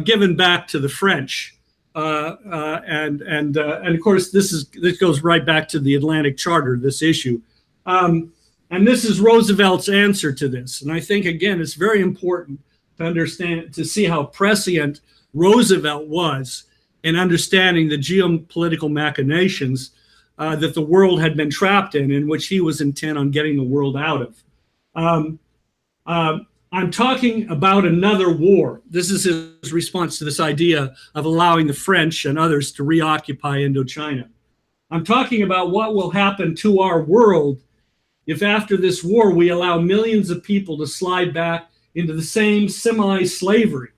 given back to the French, and of course this goes right back to the Atlantic Charter, this issue, and this is Roosevelt's answer to this. And I think again it's very important to understand, to see how prescient Roosevelt was in understanding the geopolitical machinations that the world had been trapped in which he was intent on getting the world out of. I'm talking about another war. This is his response to this idea of allowing the French and others to reoccupy Indochina. I'm talking about what will happen to our world if after this war we allow millions of people to slide back into the same semi-slavery.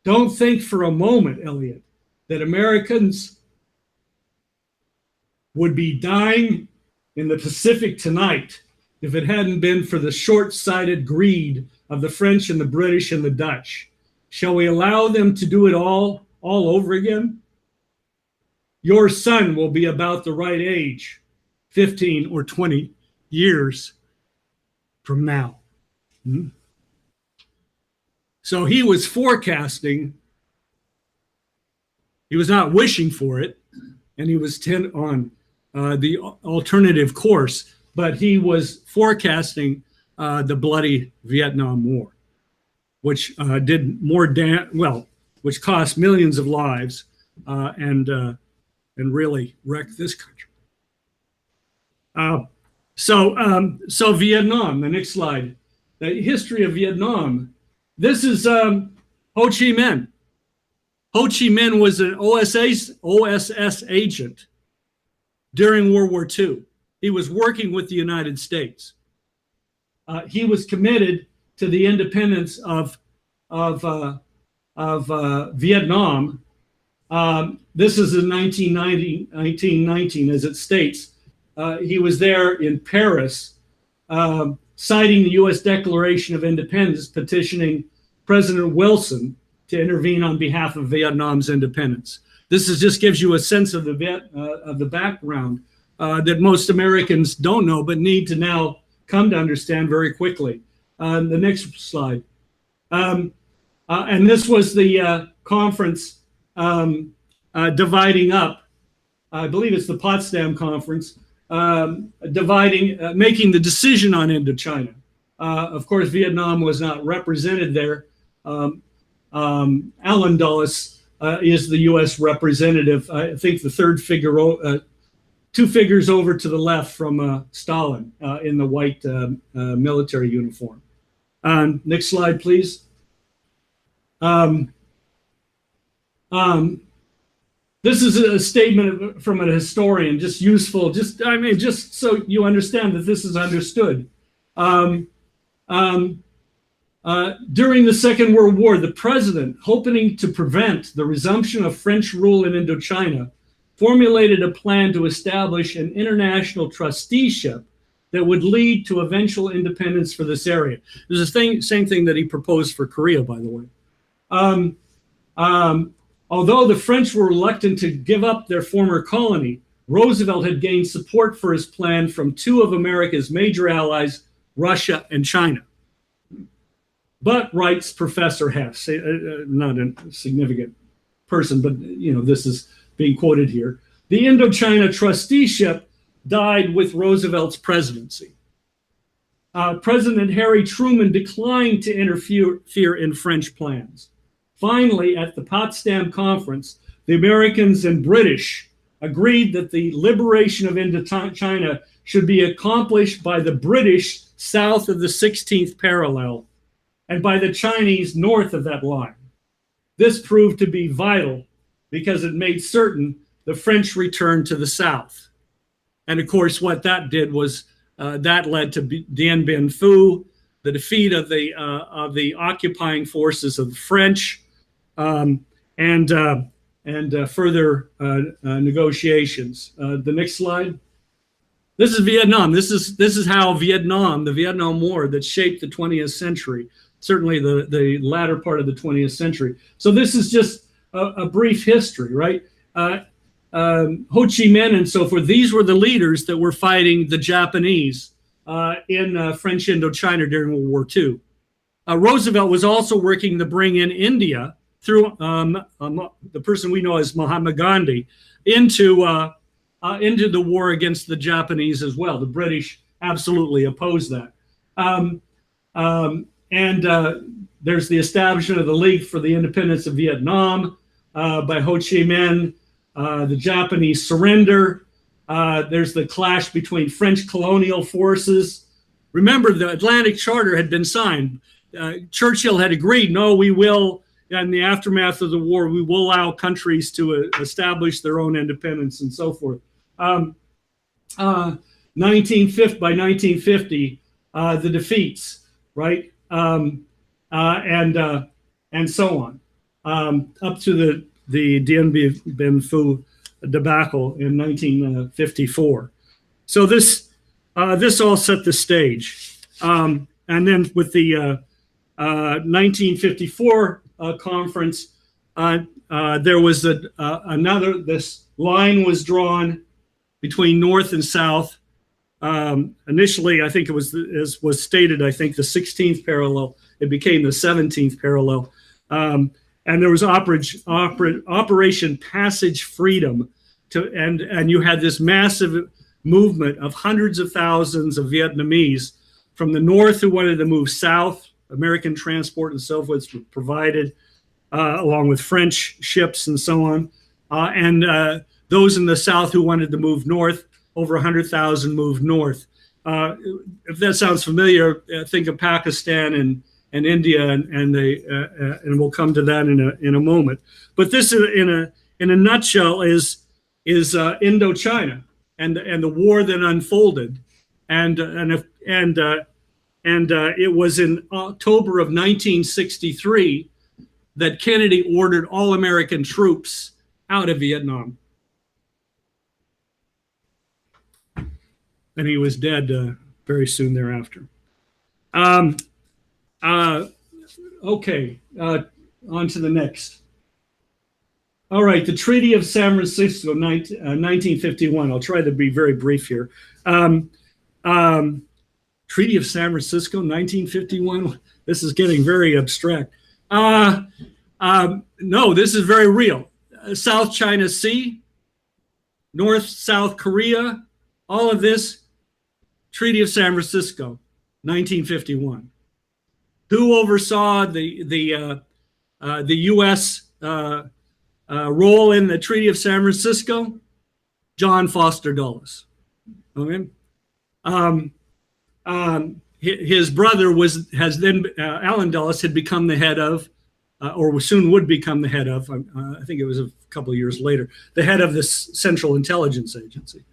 Don't think for a moment, Elliot, that Americans would be dying in the Pacific tonight if it hadn't been for the short-sighted greed of the French and the British and the Dutch. Shall we allow them to do it all over again? Your son will be about the right age, 15 or 20 years from now. So he was forecasting, he was not wishing for it, and he was intent on the alternative course, but he was forecasting the bloody Vietnam War, which did more which cost millions of lives and really wrecked this country. So Vietnam, the next slide, the history of Vietnam. This is Ho Chi Minh. Ho Chi Minh was an OSS agent during World War II. He was working with the United States. He was committed to the independence of Vietnam. This is in 1919, as it states. He was there in Paris, citing the U.S. Declaration of Independence, petitioning President Wilson to intervene on behalf of Vietnam's independence. This just gives you a sense of the background that most Americans don't know, but need to now come to understand very quickly. The next slide. And this was the conference dividing up, I believe it's the Potsdam Conference, making the decision on Indochina. Of course, Vietnam was not represented there. Alan Dulles is the U.S. representative. I think the third figure, two figures over to the left from Stalin in the white military uniform. Next slide, please. This is a statement from a historian, just useful, just so you understand that this is understood. During the Second World War, the president, hoping to prevent the resumption of French rule in Indochina, formulated a plan to establish an international trusteeship that would lead to eventual independence for this area. It was the same thing that he proposed for Korea, by the way. Although the French were reluctant to give up their former colony, Roosevelt had gained support for his plan from two of America's major allies, Russia and China. But, writes Professor Hess, not a significant person, but this is being quoted here, the Indochina trusteeship died with Roosevelt's presidency. President Harry Truman declined to interfere in French plans. Finally, at the Potsdam Conference, the Americans and British agreed that the liberation of Indochina should be accomplished by the British south of the 16th parallel and by the Chinese north of that line. This proved to be vital because it made certain the French returned to the south. And of course, what that did was that led to Dien Bien Phu, the defeat of the occupying forces of the French, and further negotiations. The next slide. This is Vietnam. This is how the Vietnam War that shaped the 20th century, certainly the latter part of the 20th century. So this is just a brief history, right? Ho Chi Minh and so forth, these were the leaders that were fighting the Japanese in French Indochina during World War II. Roosevelt was also working to bring in India through the person we know as Mahatma Gandhi into the war against the Japanese as well. The British absolutely opposed that. There's the establishment of the League for the Independence of Vietnam by Ho Chi Minh, the Japanese surrender. There's the clash between French colonial forces. Remember, the Atlantic Charter had been signed. Churchill had agreed, no, we will, in the aftermath of the war, we will allow countries to establish their own independence and so forth. 1950, by 1950, the defeats, right? And so on, up to the Dien Bien Phu debacle in 1954. So this all set the stage. And then with the 1954 conference, there was this line was drawn between North and South. Initially, I think it was, as was stated, I think the 16th parallel. It became the 17th parallel. And there was Operation Passage Freedom, and you had this massive movement of hundreds of thousands of Vietnamese from the north who wanted to move south. American transport and so forth was provided, along with French ships and so on. And those in the south who wanted to move north, over 100,000 moved north. If that sounds familiar, think of Pakistan and India, and we'll come to that in a moment. But this, in a nutshell, is Indochina and the war that unfolded, and it was in October of 1963 that Kennedy ordered all American troops out of Vietnam. And he was dead very soon thereafter. Okay, on to the next. All right, the Treaty of San Francisco, 1951. I'll try to be very brief here. Treaty of San Francisco, 1951. This is getting very abstract. No, this is very real. South China Sea, North-South Korea, all of this, Treaty of San Francisco, 1951. Who oversaw the U.S. Role in the Treaty of San Francisco? John Foster Dulles. Okay. His brother Allen Dulles had become the head of, or soon would become the head of, I think it was a couple of years later, the head of this Central Intelligence Agency.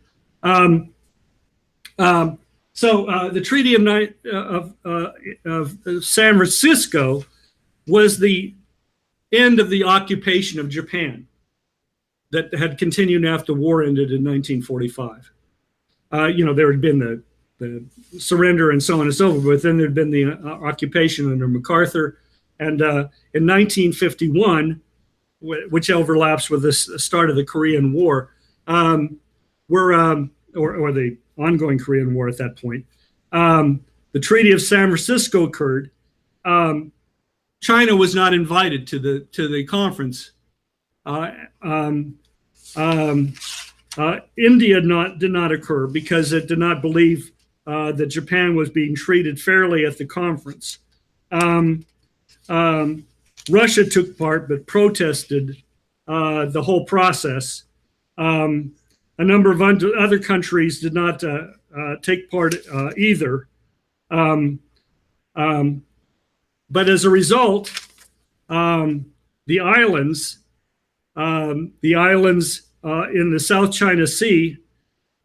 So the Treaty of San Francisco was the end of the occupation of Japan that had continued after the war ended in 1945. There had been the surrender and so on and so forth, but then there had been the occupation under MacArthur. And in 1951, which overlaps with the start of the Korean War, or the ongoing Korean War at that point, the Treaty of San Francisco occurred. China was not invited to the conference. India did not occur because it did not believe that Japan was being treated fairly at the conference. Russia took part but protested the whole process. A number of other countries did not take part either. But as a result, the islands in the South China Sea,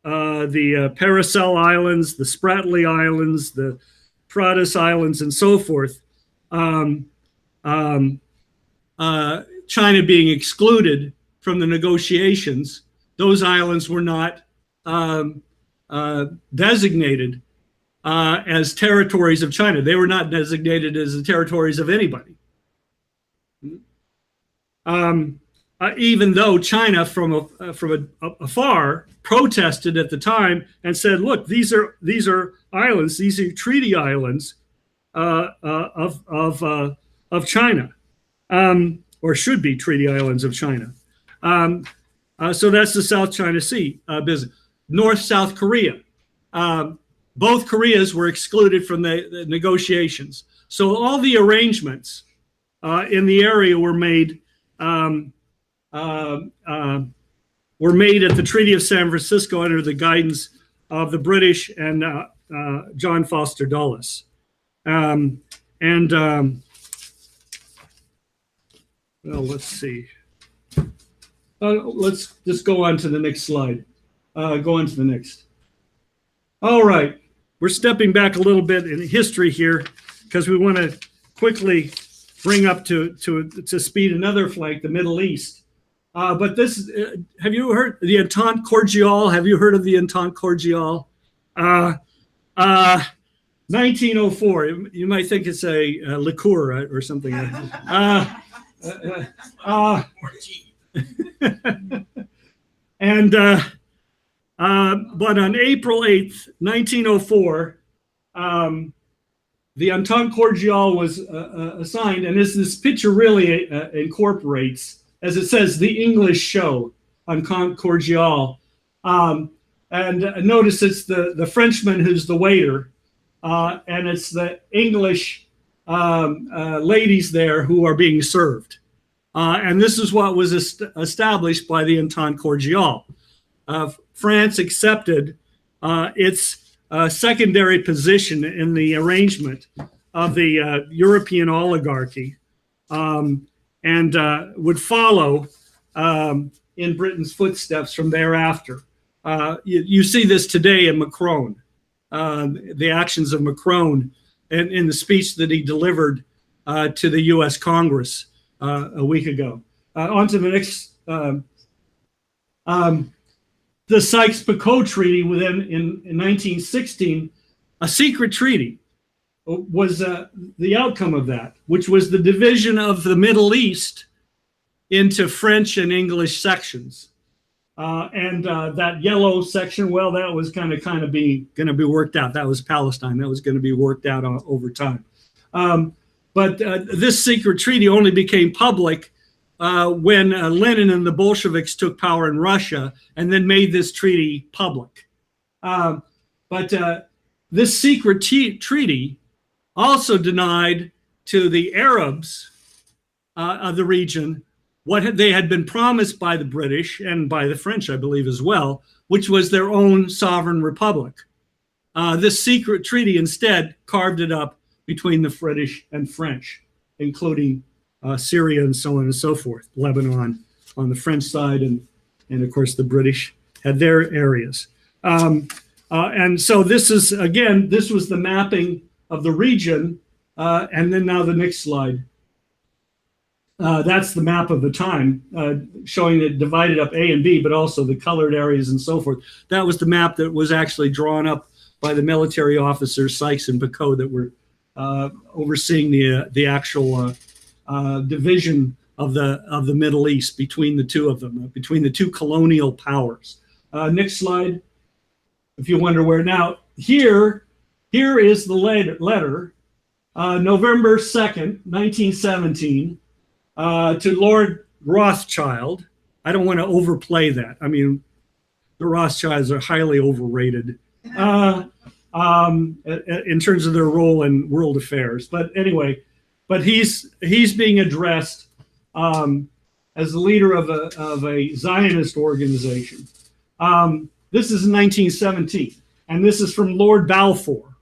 the Paracel Islands, the Spratly Islands, the Pratas Islands, and so forth, China being excluded from the negotiations, those islands were not designated as territories of China. They were not designated as the territories of anybody. even though China from afar protested at the time and said, "Look, these are islands, these are treaty islands of China, or should be treaty islands of China." So that's the South China Sea business. North-South Korea. Both Koreas were excluded from the negotiations. So all the arrangements in the area were made at the Treaty of San Francisco under the guidance of the British and John Foster Dulles. Well, let's see. Let's just go on to the next slide. Go on to the next. All right. We're stepping back a little bit in history here because we want to quickly bring up to speed another flank, the Middle East. But this, have you heard the Entente Cordiale? Have you heard of the Entente Cordiale? 1904. You might think it's a liqueur or something. But on April 8th, 1904, the Entente Cordiale was assigned, and this picture really incorporates, as it says, the English show, Entente Cordiale. And notice it's the Frenchman who's the waiter, and it's the English ladies there who are being served. And this is what was established by the Entente Cordiale. France accepted its secondary position in the arrangement of the European oligarchy, and would follow in Britain's footsteps from thereafter. You see this today in Macron, the actions of Macron in the speech that he delivered to the U.S. Congress a week ago. On to the next. The Sykes-Picot Treaty in 1916, a secret treaty, was the outcome of that, which was the division of the Middle East into French and English sections. And that yellow section, well, that was kind of going to be worked out. That was Palestine. That was going to be worked out over time. But this secret treaty only became public when Lenin and the Bolsheviks took power in Russia and then made this treaty public. But this secret treaty also denied to the Arabs of the region what they had been promised by the British and by the French, I believe, as well, which was their own sovereign republic. This secret treaty instead carved it up between the British and French, including Syria and so on and so forth, Lebanon on the French side, and of course the British had their areas. And so this is, again, this was the mapping of the region, and then now the next slide. That's the map of the time, showing it divided up A and B, but also the colored areas and so forth. That was the map that was actually drawn up by the military officers, Sykes and Picot, that were overseeing the actual division of the Middle East between the two of them, between the two colonial powers. Next slide. If you wonder where now, here is the letter, November 2nd, 1917, to Lord Rothschild. I don't want to overplay that. I mean, the Rothschilds are highly overrated in terms of their role in world affairs. But anyway, but he's being addressed as the leader of a Zionist organization. This is in 1917, and this is from Lord Balfour,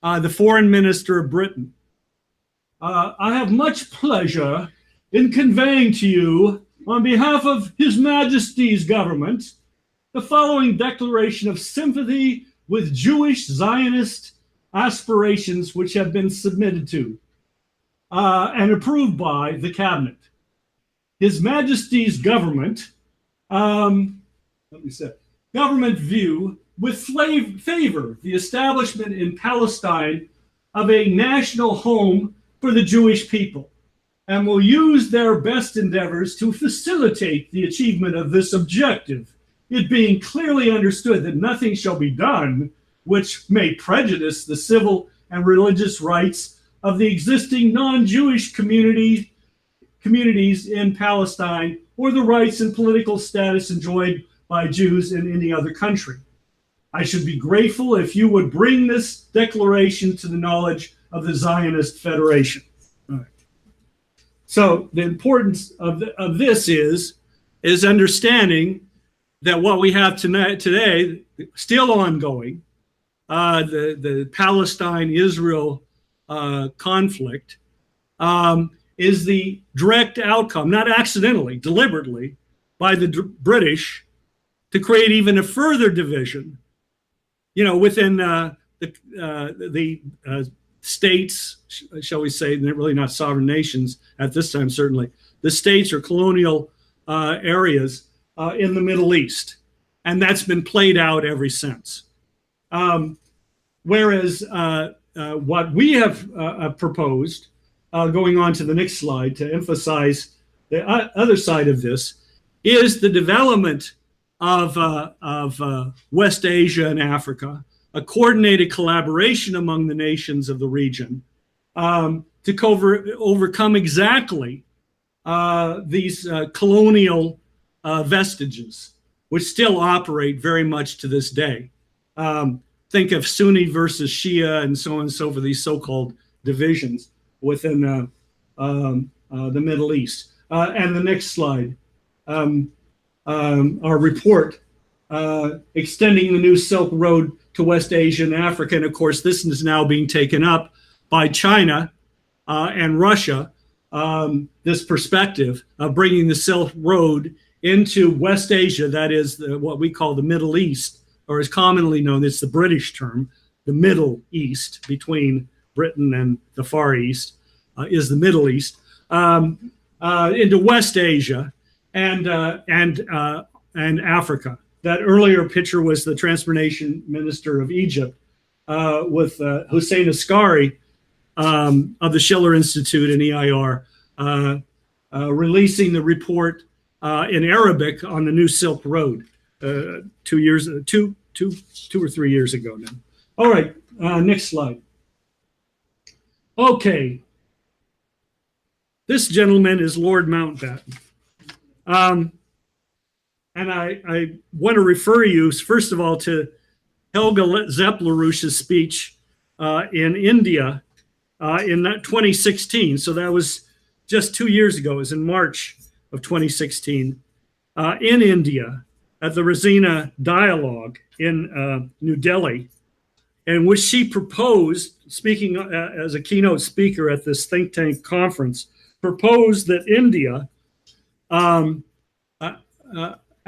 the foreign minister of Britain. I have much pleasure in conveying to you, on behalf of His Majesty's government, the following declaration of sympathy with Jewish Zionist aspirations which have been submitted to and approved by the cabinet. His Majesty's government, government view with favor the establishment in Palestine of a national home for the Jewish people, and will use their best endeavors to facilitate the achievement of this objective, it being clearly understood that nothing shall be done which may prejudice the civil and religious rights of the existing non-Jewish communities in Palestine, or the rights and political status enjoyed by Jews in any other country. I should be grateful if you would bring this declaration to the knowledge of the Zionist Federation. All right. So the importance of this is understanding that what we have today, still ongoing, the Palestine-Israel conflict, is the direct outcome, not accidentally, deliberately, by the British to create even a further division, within the states, shall we say, they're really not sovereign nations at this time, certainly, the states or colonial areas in the Middle East. And that's been played out ever since. Whereas what we have proposed, going on to the next slide to emphasize the other side of this, is the development of West Asia and Africa, a coordinated collaboration among the nations of the region to overcome exactly these colonial vestiges, which still operate very much to this day. Think of Sunni versus Shia and so on and so forth, these so-called divisions within the Middle East. And the next slide, our report, extending the new Silk Road to West Asia and Africa. And of course, this is now being taken up by China and Russia, this perspective of bringing the Silk Road into West Asia, that is what we call the Middle East, or is commonly known, it's the British term, the Middle East, between Britain and the Far East, is the Middle East, into West Asia and Africa. That earlier picture was the Transportation Minister of Egypt with Hussein Askari of the Schiller Institute and EIR, releasing the report in Arabic on the new Silk Road 2 or 3 years ago now. All right, next slide. Okay. This gentleman is Lord Mountbatten. And I want to refer you, first of all, to Helga Zepp LaRouche's speech in India in 2016. So that was just 2 years ago. It was in March of 2016 in India at the Rasina Dialogue in New Delhi, in which she proposed, speaking as a keynote speaker at this think tank conference, proposed that India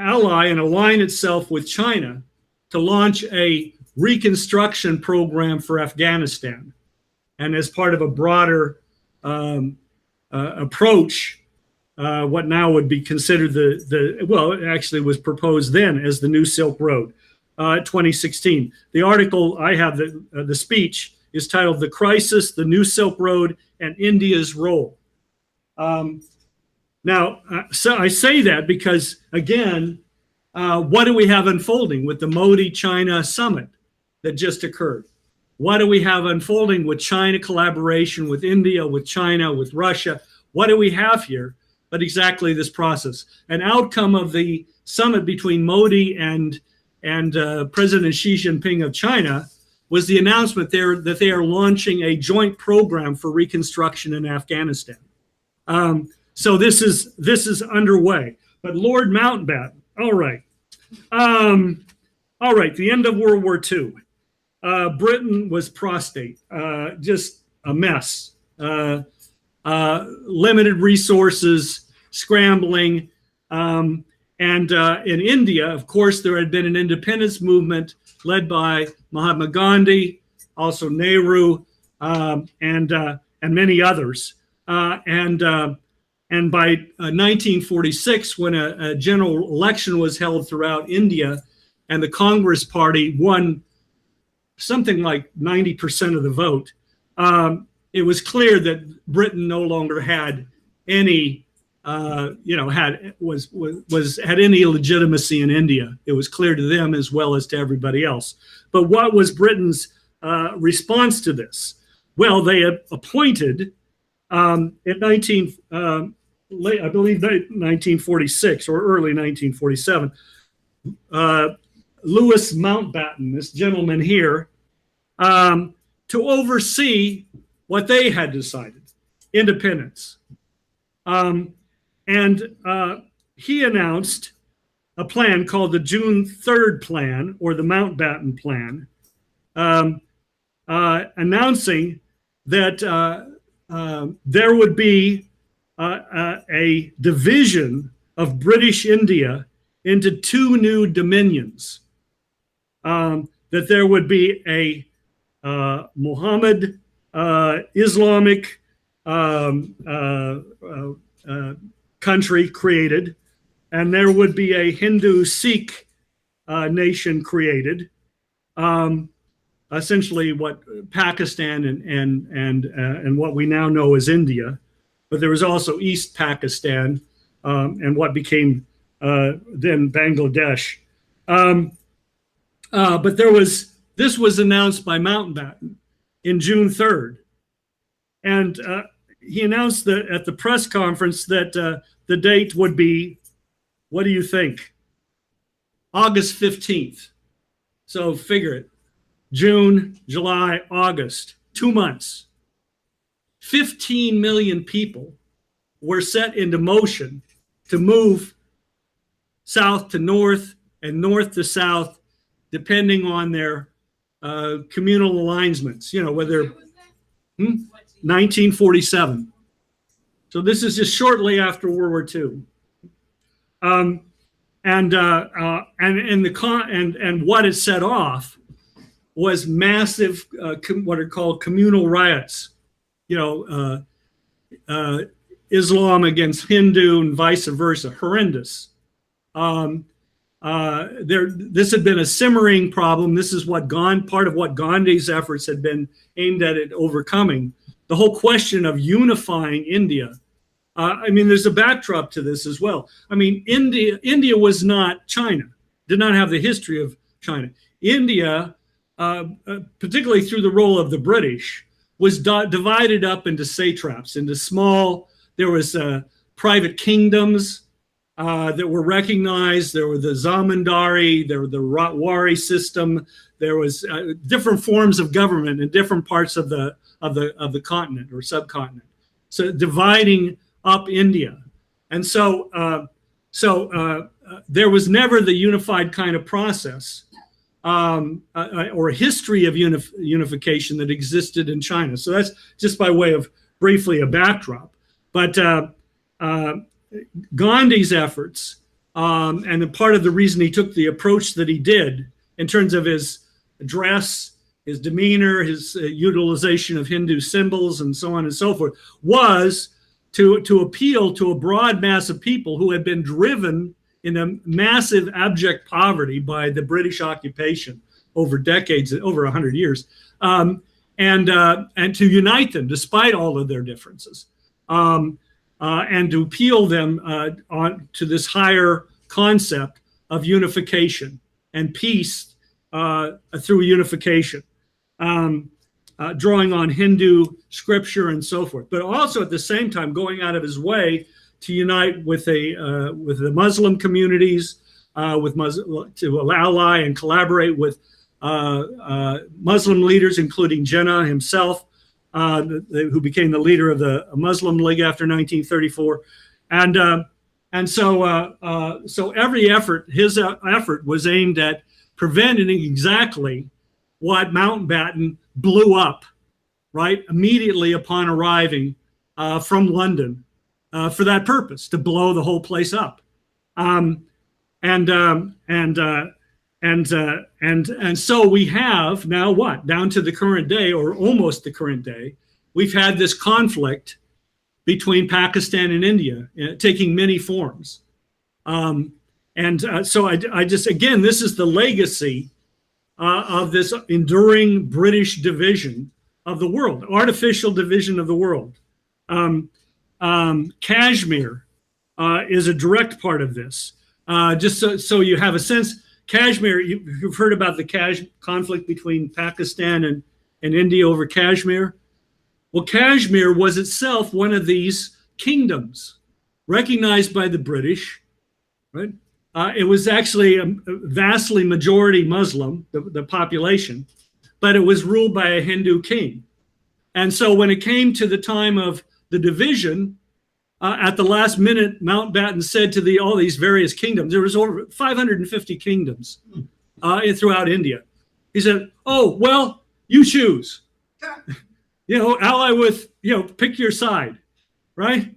ally and align itself with China to launch a reconstruction program for Afghanistan. And as part of a broader approach, what now would be considered well, it actually was proposed then as the New Silk Road, 2016. The article I have, the speech, is titled "The Crisis, the New Silk Road, and India's Role." Now, so I say that because, again, what do we have unfolding with the Modi-China summit that just occurred? What do we have unfolding with China collaboration with India, with China, with Russia? What do we have here but exactly this process? An outcome of the summit between Modi and President Xi Jinping of China was the announcement that they are launching a joint program for reconstruction in Afghanistan. So this is underway. But Lord Mountbatten, all right. The end of World War II. Britain was prostate, just a mess. Limited resources, scrambling. And in India, of course, there had been an independence movement led by Mahatma Gandhi, also Nehru, and many others. And by 1946, when a general election was held throughout India, and the Congress Party won something like 90% of the vote, it was clear that Britain no longer had any had any legitimacy in India. It was clear to them as well as to everybody else. But what was Britain's response to this? Well, they had appointed in I believe 1946 or early 1947, Louis Mountbatten, this gentleman here, to oversee what they had decided, independence. And he announced a plan called the June 3rd Plan, or the Mountbatten Plan, announcing that there would be a division of British India into two new dominions, that there would be a Muhammad Islamic country created, and there would be a Hindu Sikh nation created, essentially what Pakistan and what we now know as India. But there was also East Pakistan and what became then Bangladesh. But this was announced by Mountbatten in June 3rd. And he announced at the press conference that the date would be, what do you think? August 15th. So figure it. June, July, August, 2 months. 15 million people were set into motion to move south to north and north to south, depending on their communal alignments, whether 1947. So this is just shortly after World War II. And what it set off was massive, what are called communal riots. Islam against Hindu and vice versa, horrendous. This had been a simmering problem. This is what part of what Gandhi's efforts had been aimed at overcoming. The whole question of unifying India. There's a backdrop to this as well. India was not China, did not have the history of China. India, particularly through the role of the British, was divided up into satraps, into small. There was private kingdoms that were recognized. There were the zamindari, there were the Ratwari system. There was different forms of government in different parts of the continent or subcontinent. So dividing up India, and so there was never the unified kind of process or history of unification that existed in China. So that's just by way of briefly a backdrop. But Gandhi's efforts, and part of the reason he took the approach that he did in terms of his dress, his demeanor, his utilization of Hindu symbols, and so on and so forth, was to appeal to a broad mass of people who had been driven into massive abject poverty by the British occupation over decades, over 100 years, and to unite them despite all of their differences, and to appeal them to this higher concept of unification and peace through unification, drawing on Hindu scripture and so forth, but also at the same time going out of his way to unite with the Muslim communities, to ally and collaborate with Muslim leaders, including Jinnah himself, who became the leader of the Muslim League after 1934, and so every effort, his effort, was aimed at preventing exactly what Mountbatten blew up, right, immediately upon arriving from London, for that purpose, to blow the whole place up, and so we have now what, down to the current day, or almost the current day, we've had this conflict between Pakistan and India, taking many forms, so I just, again, this is the legacy of this enduring British division of the world, artificial division of the world. Kashmir is a direct part of this. Just so you have a sense, Kashmir, you've heard about the conflict between Pakistan and India over Kashmir. Well, Kashmir was itself one of these kingdoms recognized by the British, right? It was actually a vastly majority Muslim, the population, but it was ruled by a Hindu king. And so when it came to the time of the division, at the last minute, Mountbatten said to all these various kingdoms, there was over 550 kingdoms throughout India. He said, "Oh, well, you choose. Ally with, pick your side, right?"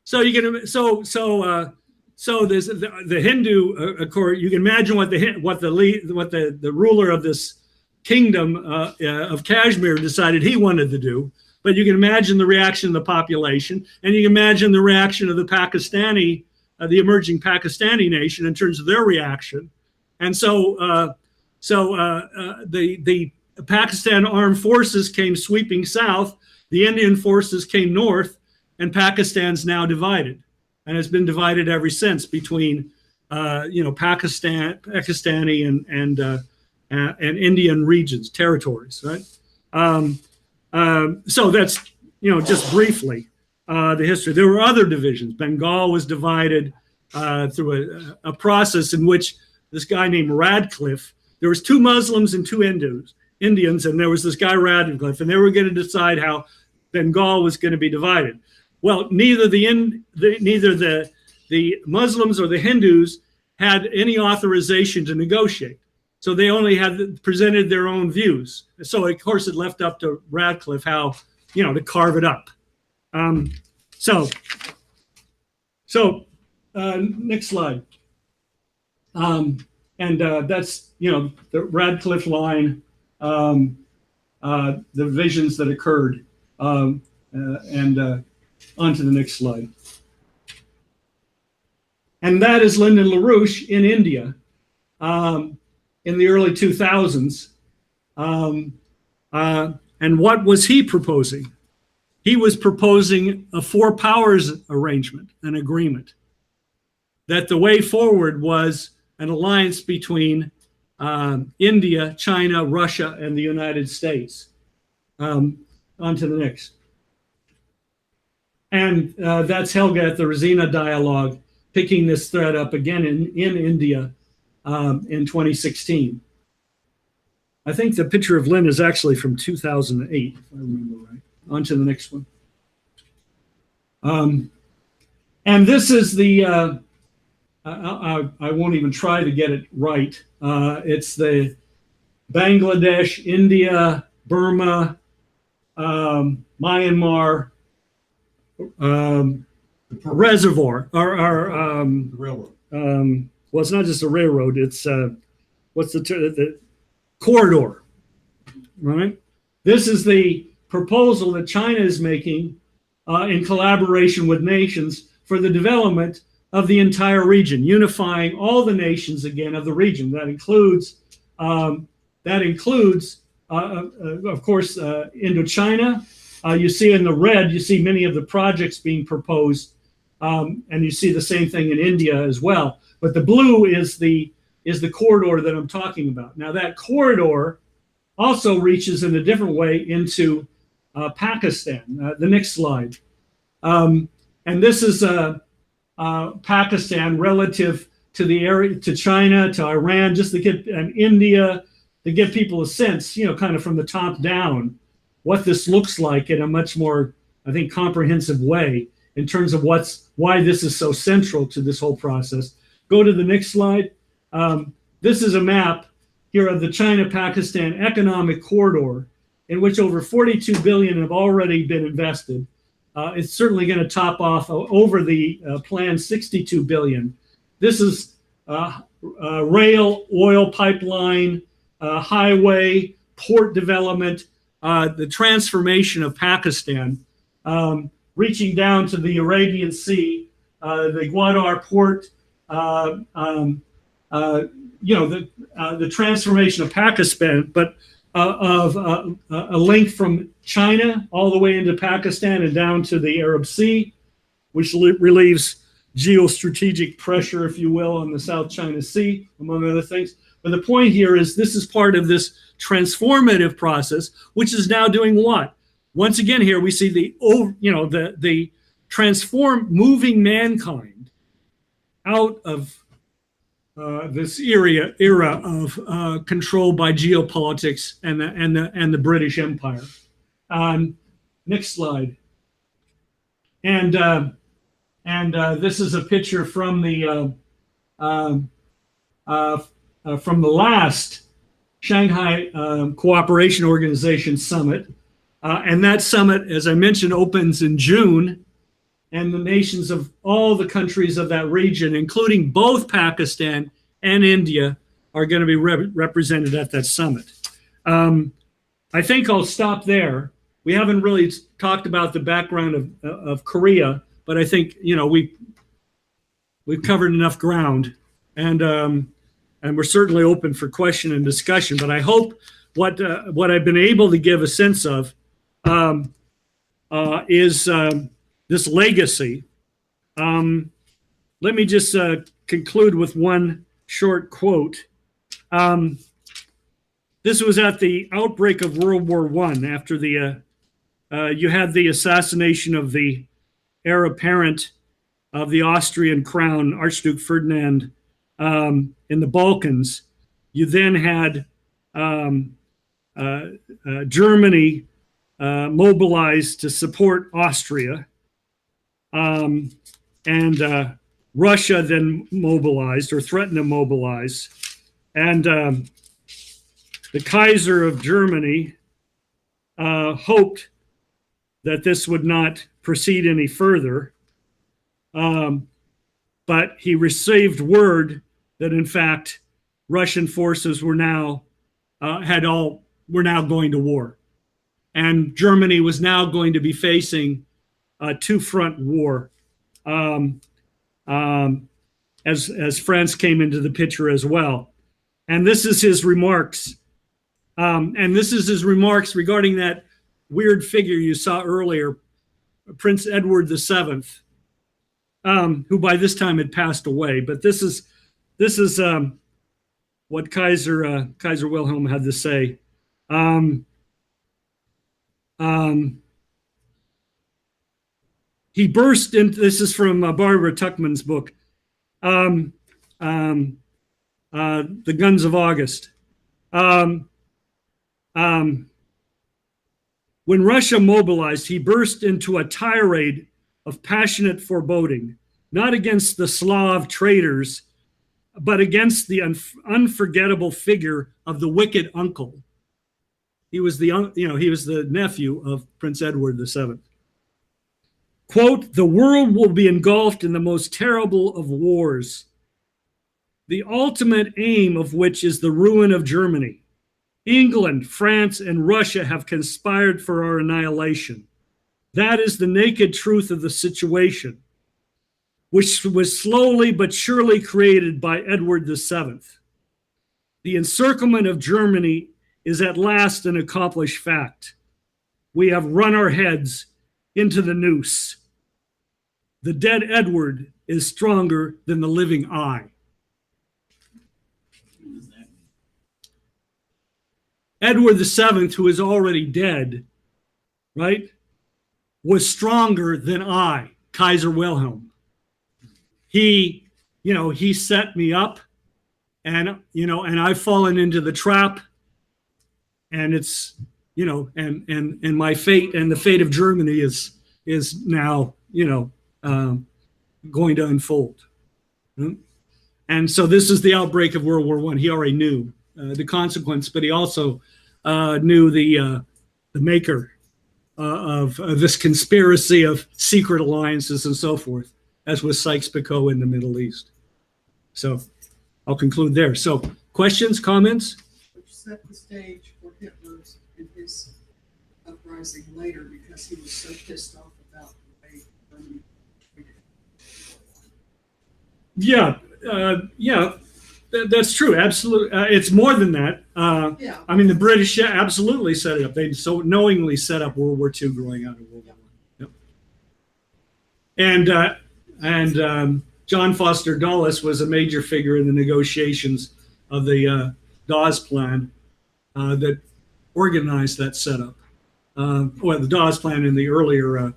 So you can, so there's the Hindu, of course. You can imagine what the ruler of this kingdom of Kashmir decided he wanted to do. But you can imagine the reaction of the population, and you can imagine the reaction of the emerging Pakistani nation in terms of their reaction. And so the Pakistan armed forces came sweeping south, the Indian forces came north, and Pakistan's now divided, and it's been divided ever since between Pakistani and Indian regions, territories, right? So that's, just briefly, the history. There were other divisions. Bengal was divided through a process in which this guy named Radcliffe, there was 2 Muslims and 2 Indians, and there was this guy Radcliffe, and they were going to decide how Bengal was going to be divided. Well, neither the Muslims or the Hindus had any authorization to negotiate. So they only presented their own views. So of course it left up to Radcliffe how, to carve it up. Next slide. That's, the Radcliffe line, the visions that occurred. On to the next slide. And that is Lyndon LaRouche in India. In the early 2000s. And what was he proposing? He was proposing a 4 powers arrangement, an agreement, that the way forward was an alliance between India, China, Russia, and the United States. On to the next. And that's Helga at the Rosina Dialogue, picking this thread up again in India. In 2016. I think the picture of Lynn is actually from 2008, if I remember right. On to the next one. And this is the, I won't even try to get it right. It's the Bangladesh, India, Burma, Myanmar reservoir, or railroad. Well, it's not just a railroad. It's what's the corridor, right? This is the proposal that China is making in collaboration with nations for the development of the entire region, unifying all the nations again of the region. That includes, of course, Indochina. You see in the red, you see many of the projects being proposed, and you see the same thing in India as well. But the blue is the corridor that I'm talking about. Now that corridor also reaches in a different way into Pakistan. The next slide. And this is Pakistan relative to the area, to China, to Iran, just to get, and India, to give people a sense, kind of from the top down, what this looks like in a much more, I think, comprehensive way in terms of why this is so central to this whole process. Go to the next slide. This is a map here of the China-Pakistan economic corridor, in which over 42 billion have already been invested. It's certainly going to top off over the planned 62 billion. This is rail, oil pipeline, highway, port development, the transformation of Pakistan, reaching down to the Arabian Sea, the Gwadar port, the transformation of Pakistan, but of a link from China all the way into Pakistan and down to the Arab Sea, which relieves geostrategic pressure, if you will, on the South China Sea, among other things. But the point here is this is part of this transformative process, which is now doing what? Once again, here we see the moving mankind out of this era of control by geopolitics and the British Empire. Next slide. And this is a picture from the last Shanghai Cooperation Organization Summit. And that summit, as I mentioned, opens in June. And the nations of all the countries of that region, including both Pakistan and India, are going to be represented at that summit. I think I'll stop there. We haven't really talked about the background of Korea, but I think we've covered enough ground, and we're certainly open for question and discussion. But I hope what I've been able to give a sense of is this legacy. Let me just conclude with one short quote. This was at the outbreak of World War I, after you had the assassination of the heir apparent of the Austrian crown, Archduke Ferdinand, in the Balkans. You then had Germany mobilized to support Austria. And Russia then mobilized or threatened to mobilize. And the Kaiser of Germany hoped that this would not proceed any further. But he received word that, in fact, Russian forces were now going to war. And Germany was now going to be facing a two-front war, as France came into the picture as well. And this is his remarks. And this is his remarks regarding that weird figure you saw earlier, Prince Edward VII, who by this time had passed away. But this is what Kaiser Wilhelm had to say. He burst into, this is from Barbara Tuchman's book, The Guns of August. When Russia mobilized, he burst into a tirade of passionate foreboding, not against the Slav traitors, but against the unforgettable figure of the wicked uncle. He was the nephew of Prince Edward VII. Quote, "The world will be engulfed in the most terrible of wars, the ultimate aim of which is the ruin of Germany. England, France, and Russia have conspired for our annihilation. That is the naked truth of the situation, which was slowly but surely created by Edward VII. The encirclement of Germany is at last an accomplished fact. We have run our heads into the noose. The dead Edward is stronger than the living I." Edward VII, who is already dead, right, was stronger than I, Kaiser Wilhelm. He set me up, and I've fallen into the trap, and it's, and my fate and the fate of Germany is now, going to unfold. And so this is the outbreak of World War I. He already knew the consequence, but he also knew the maker of this conspiracy of secret alliances and so forth, as with Sykes-Picot in the Middle East. So I'll conclude there. So questions, comments? Which set the stage for Hitler's and his uprising later, because he was so pissed off about the way Germany treated him. That's true. Absolutely. It's more than that. I mean, the British absolutely set it up. They so knowingly set up World War II growing out of World War I. Yep. and John Foster Dulles was a major figure in the negotiations of the Dawes Plan that organized that setup. Well, the Dawes Plan and the earlier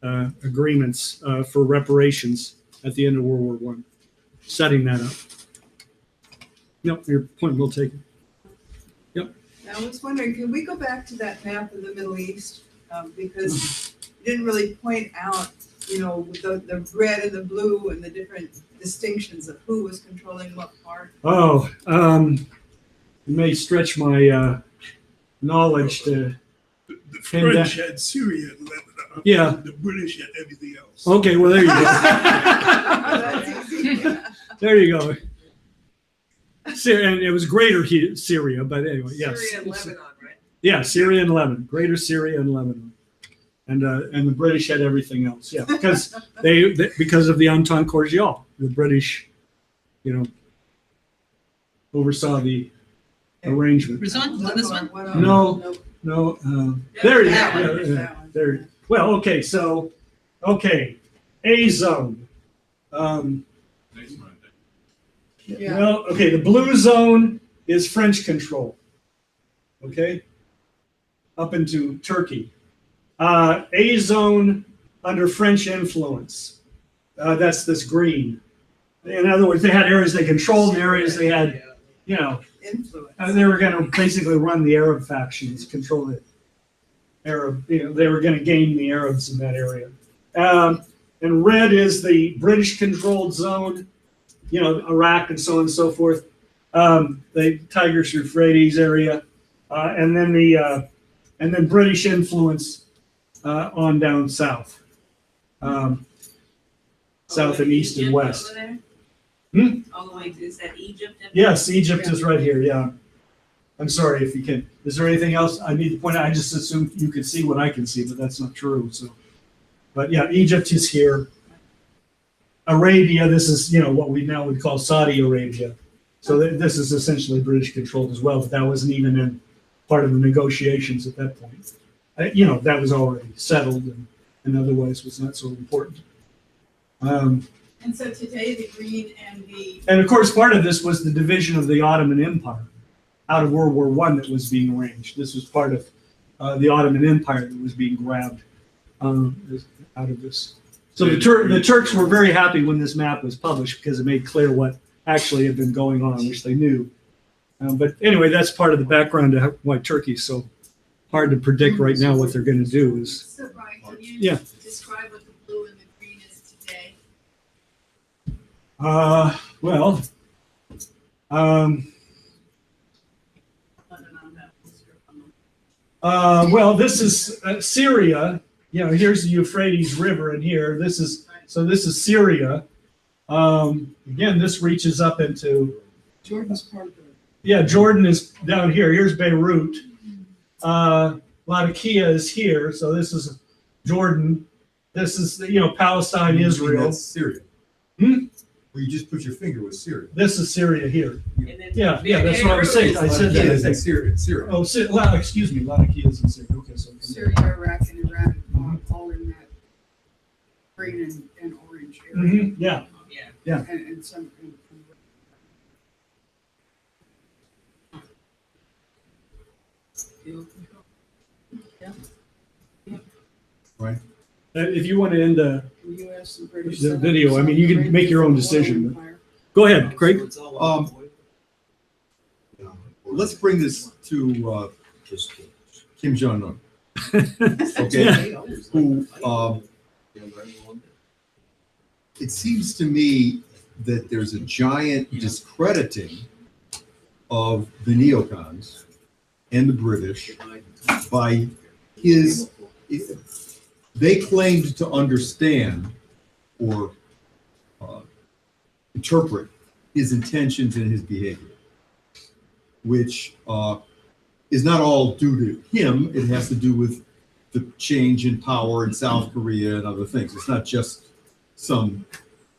agreements for reparations at the end of World War I, setting that up. Yep, your point well taken. Yep. I was wondering, can we go back to that map of the Middle East? Because you didn't really point out, the red and the blue and the different distinctions of who was controlling what part. Oh, you may stretch my knowledge to. The French had Syria and Lebanon. Yeah. The British had everything else. Okay, well there you go. That's easy. Yeah. There you go. Syria, and it was Greater Syria, but anyway, yes. Syria and Lebanon, right? Yeah, Syria and Lebanon, Greater Syria and Lebanon, and the British had everything else. Yeah, because because of the Entente Cordiale, the British, oversaw the arrangement. This one? No. There you That go. one, Yeah, that one. there. Well, okay, so A zone. Yeah. Well, okay, the blue zone is French control. Okay, up into Turkey. A zone under French influence. That's this green. In other words, they had areas they controlled, and areas they had, Influence. they were going to basically run the Arab factions, control the Arab. They were going to gain the Arabs in that area. And red is the British-controlled zone. Iraq and so on and so forth, the Tigris-Euphrates area, and then British influence on down south, south and east and west. All the way to, is that Egypt? Yes, Egypt is right here. Yeah, I'm sorry if you can. Is there anything else I need to point out? I just assumed you could see what I can see, but that's not true. So, but yeah, Egypt is here. Arabia, this is, what we now would call Saudi Arabia. So this is essentially British controlled as well, but that wasn't even in part of the negotiations at that point. That was already settled and otherwise was not so important. And so today the green And of course, part of this was the division of the Ottoman Empire out of World War I that was being arranged. This was part of the Ottoman Empire that was being grabbed out of this. So the Turks were very happy when this map was published because it made clear what actually had been going on, which they knew. But anyway, that's part of the background to why Turkey's so hard to predict right now what they're going to do. So Brian, can you Yeah. describe what the blue and the green is today? Well, this is Syria. Here's the Euphrates River in here. This is Syria. Again, this reaches up into. Jordan's part of it. Yeah, Jordan is down here. Here's Beirut. Latakia is here. So this is Jordan. This is Palestine, Israel. That's Syria. Where you just put your finger with Syria. This is Syria here. And then Yeah, that's what I was saying. I said Latakia is in that. Syria. Oh, excuse me. Latakia is in Syria. Okay, so Syria, Iraq, and Iran, all in that green and orange area. Yeah. yeah. And some. Right. If you want to end the US and British. The video, I mean, you can make your own decision, but- go ahead, Craig. Let's bring this to Kim Jong-un. Okay. Who, it seems to me that there's a giant discrediting of the neocons and the British by they claimed to understand or interpret his intentions and his behavior, which is not all due to him. It has to do with the change in power in South Korea and other things. It's not just some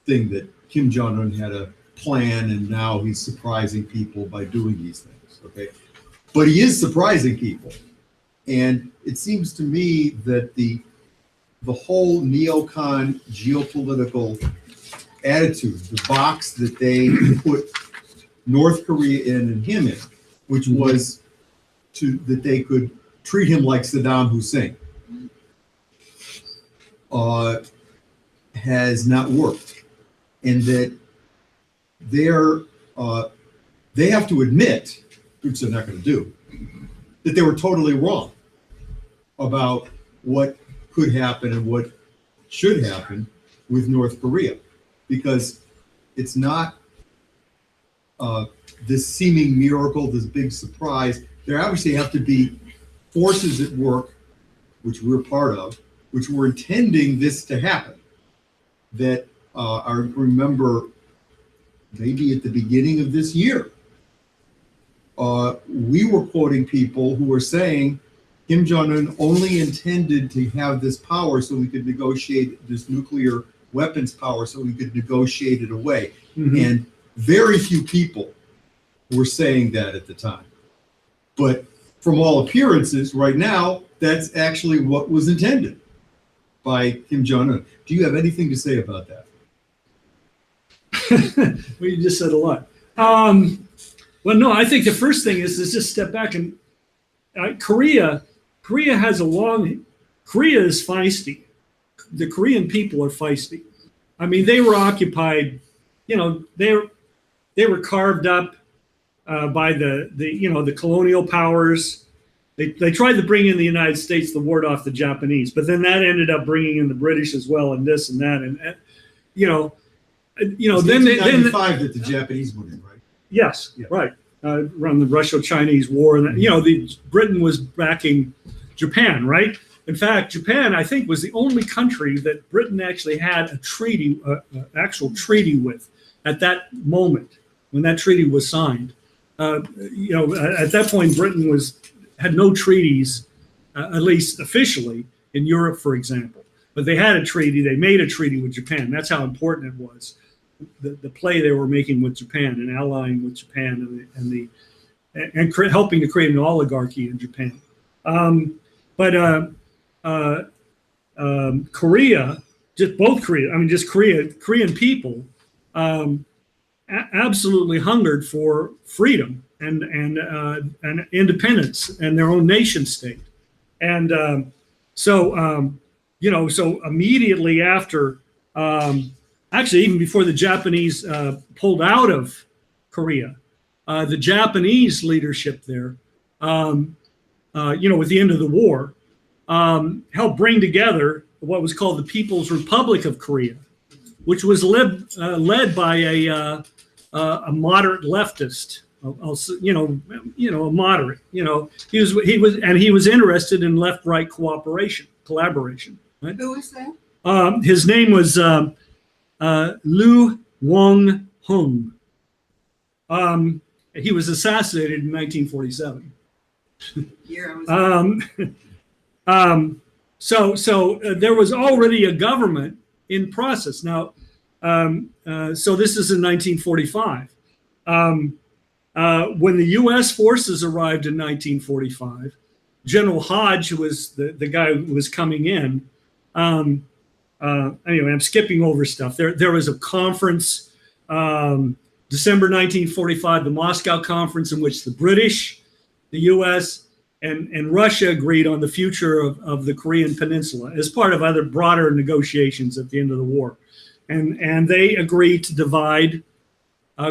thing that Kim Jong-un had a plan and now he's surprising people by doing these things, okay? But he is surprising people. And it seems to me that the the whole neocon geopolitical attitude, the box that they put North Korea in and him in, which was that they could treat him like Saddam Hussein, has not worked, and that they have to admit, which they're not going to do, that they were totally wrong about what could happen and what should happen with North Korea, because it's not this seeming miracle, this big surprise. There obviously have to be forces at work, which we're part of, which were intending this to happen. That I remember maybe at the beginning of this year, we were quoting people who were saying Kim Jong-un only intended to have this power so we could negotiate this nuclear weapons power so we could negotiate it away. Mm-hmm. And very few people were saying that at the time. But from all appearances, right now, that's actually what was intended by Kim Jong-un. Do you have anything to say about that? Well, you just said a lot. Well, no, I think the first thing is just step back and Korea has Korea is feisty. The Korean people are feisty. I mean, they were occupied, they were carved up by the colonial powers. They tried to bring in the United States to ward off the Japanese, but then that ended up bringing in the British as well, and this and that, and then 1995 that the Japanese went in, right? Yes, yeah. Right. Around the Russo-Chinese War, and Britain was backing Japan, right? In fact, Japan, I think, was the only country that Britain actually had a treaty, actual treaty with, at that moment when that treaty was signed. At that point, Britain had no treaties, at least officially, in Europe, for example. But they had a treaty. They made a treaty with Japan. That's how important it was. The play they were making with Japan and allying with Japan and helping to create an oligarchy in Japan. Korea, Korean people absolutely hungered for freedom and independence and their own nation state. And so immediately after, actually, even before the Japanese pulled out of Korea, the Japanese leadership there, with the end of the war, helped bring together what was called the People's Republic of Korea, which was led by a moderate leftist, a moderate. He was interested in left-right collaboration. Right? Who was that? His name was Lu Wong-hung. He was assassinated in 1947. So there was already a government in process. Now, so this is in 1945. When the U.S. forces arrived in 1945, General Hodge, who was the guy who was coming in, anyway, I'm skipping over stuff. There was a conference, December 1945, the Moscow Conference, in which the British, the U.S., and Russia agreed on the future of the Korean Peninsula as part of other broader negotiations at the end of the war. And they agreed to divide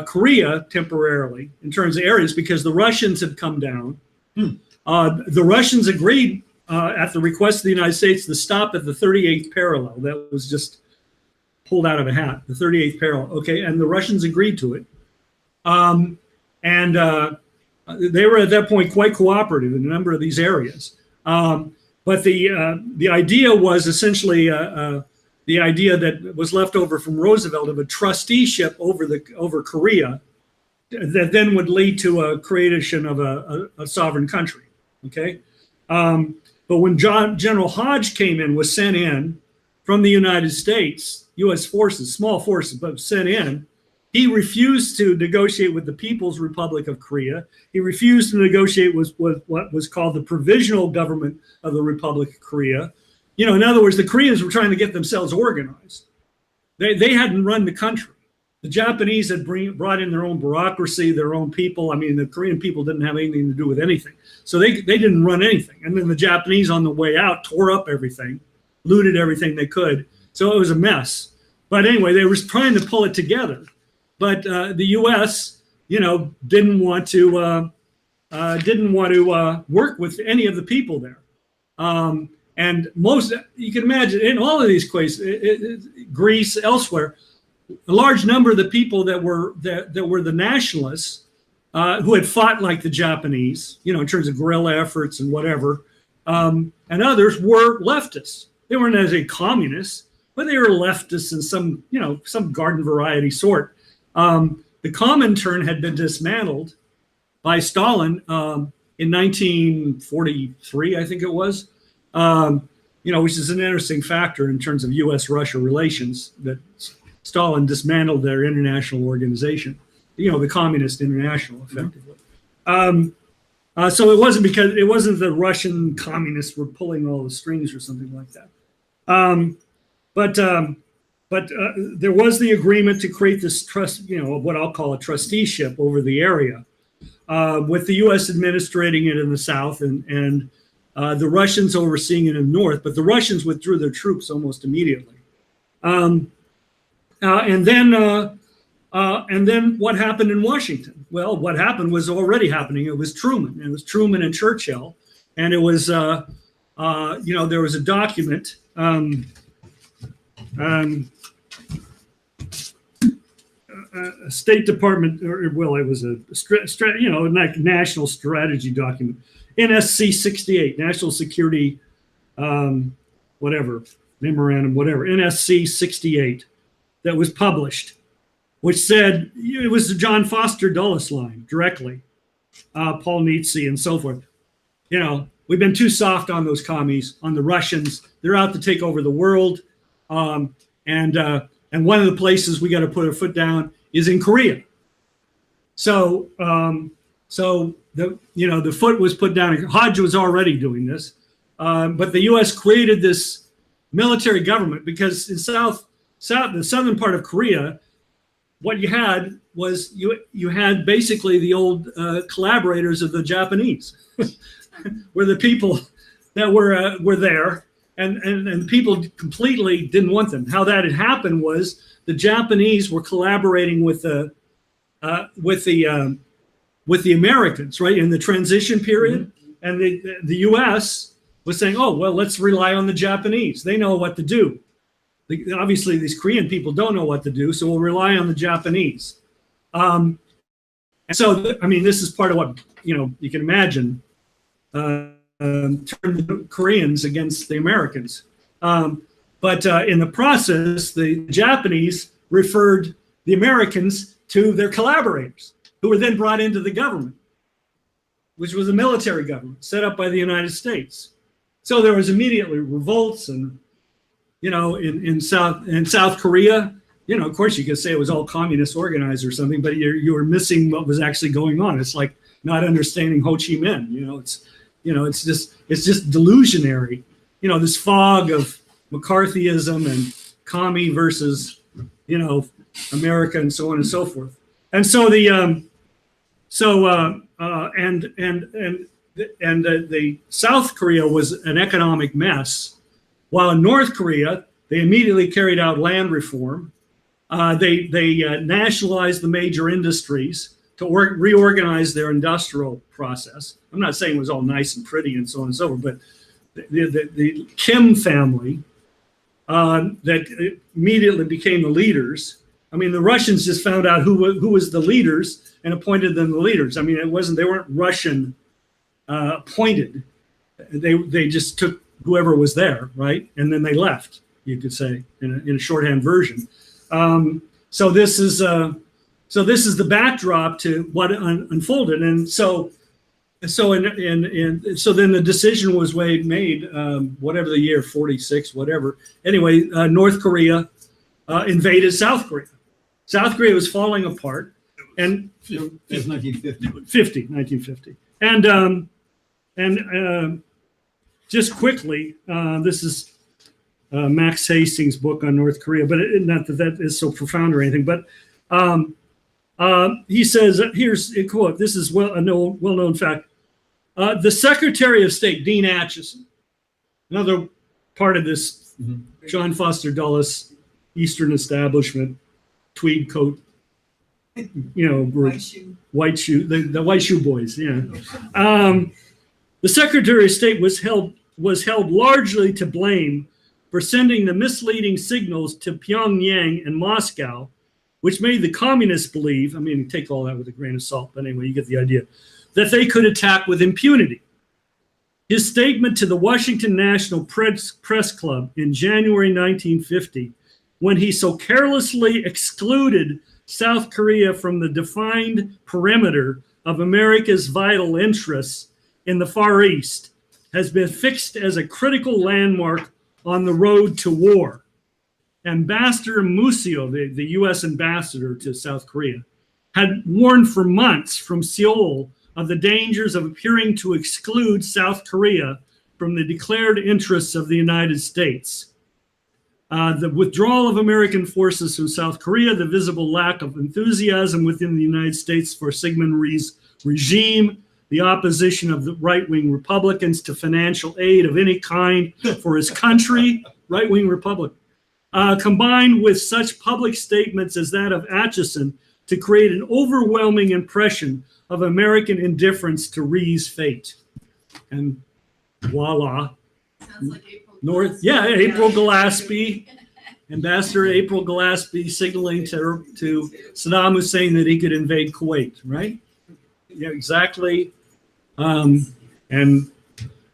Korea temporarily in terms of areas because the Russians had come down. The Russians agreed at the request of the United States to stop at the 38th parallel. That was just pulled out of a hat, the 38th parallel. Okay, and the Russians agreed to it. They were at that point quite cooperative in a number of these areas. But the idea was essentially the idea that was left over from Roosevelt of a trusteeship over Korea that then would lead to a creation of a sovereign country. Okay. But when General Hodge was sent in from the United States, U.S. forces, small forces, but sent in, he refused to negotiate with the People's Republic of Korea. He refused to negotiate with what was called the Provisional Government of the Republic of Korea. in other words, the Koreans were trying to get themselves organized. They hadn't run the country. The Japanese had brought in their own bureaucracy, their own people. I mean, the Korean people didn't have anything to do with anything. So they didn't run anything. And then the Japanese on the way out tore up everything, looted everything they could. So it was a mess. But anyway, they were trying to pull it together. But the U.S., didn't want to work with any of the people there. And most, you can imagine, in all of these cases, Greece, elsewhere, a large number of the people that were the nationalists who had fought like the Japanese, in terms of guerrilla efforts and whatever, and others were leftists. They weren't as a communists, but they were leftists in some garden variety sort. The Comintern had been dismantled by Stalin in 1943, I think it was. Which is an interesting factor in terms of U.S.-Russia relations, that Stalin dismantled their international organization, the Communist International, effectively. So it wasn't the Russian communists were pulling all the strings or something like that. But there was the agreement to create this trust, what I'll call a trusteeship over the area, with the U.S. administrating it in the south and the Russians overseeing it in the north. But the Russians withdrew their troops almost immediately. And then what happened in Washington? Well, what happened was already happening. It was Truman. It was Truman and Churchill, and it was there was a document. A State Department, it was a national strategy document, NSC 68, National Security, Memorandum, NSC 68, that was published, which said, it was the John Foster Dulles line directly, Paul Nietzsche and so forth. We've been too soft on those commies, on the Russians. They're out to take over the world. And one of the places we got to put our foot down is in Korea. So the foot was put down. Hodge was already doing this, but the U.S. created this military government because in the southern part of Korea, what you had was you had basically the old collaborators of the Japanese, were the people that were there. And people completely didn't want them. How that had happened was the Japanese were collaborating with the Americans, right, in the transition period, and the U.S. was saying, "Oh, well, let's rely on the Japanese. They know what to do. Obviously, these Korean people don't know what to do, so we'll rely on the Japanese." And so, this is part of what you can imagine. Turned the Koreans against the Americans. But in the process, the Japanese referred the Americans to their collaborators, who were then brought into the government, which was a military government set up by the United States. So there was immediately revolts, and in South Korea, of course you could say it was all communist organized or something, but you were missing what was actually going on. It's like not understanding Ho Chi Minh. It's just delusionary. This fog of McCarthyism and commie versus, America and so on and so forth. And so the South Korea was an economic mess, while in North Korea they immediately carried out land reform. They nationalized the major industries to reorganize their industrial process. I'm not saying it was all nice and pretty and so on and so forth, but the Kim family that immediately became the leaders. The Russians just found out who was the leaders and appointed them the leaders. They weren't Russian appointed. They just took whoever was there, right? And then they left, you could say, in a shorthand version. So this is the backdrop to what unfolded, and so then the decision was made, whatever the year, 46, whatever. Anyway, North Korea invaded South Korea. South Korea was falling apart, and It's 1950. 1950, and just quickly, this is Max Hastings' book on North Korea, but not that is so profound or anything. But he says, here's a quote. This is well-known fact. The Secretary of State, Dean Acheson, another part of this John Foster Dulles Eastern Establishment tweed coat, group, white shoe, the white shoe boys. Yeah. The Secretary of State was held largely to blame for sending the misleading signals to Pyongyang and Moscow, which made the communists believe, I mean, take all that with a grain of salt, but anyway, you get the idea, that they could attack with impunity. His statement to the Washington National Press Club in January 1950, when he so carelessly excluded South Korea from the defined perimeter of America's vital interests in the Far East, has been fixed as a critical landmark on the road to war. Ambassador Museo, the U.S. ambassador to South Korea, had warned for months from Seoul of the dangers of appearing to exclude South Korea from the declared interests of the United States. The withdrawal of American forces from South Korea, the visible lack of enthusiasm within the United States for Syngman Rhee's regime, the opposition of the right-wing Republicans to financial aid of any kind for his country, right-wing Republican, combined with such public statements as that of Acheson to create an overwhelming impression of American indifference to Rhee's fate. And voila. Sounds like April. April Gillespie, Ambassador April Gillespie signaling to Saddam Hussein that he could invade Kuwait, right? Yeah, exactly. And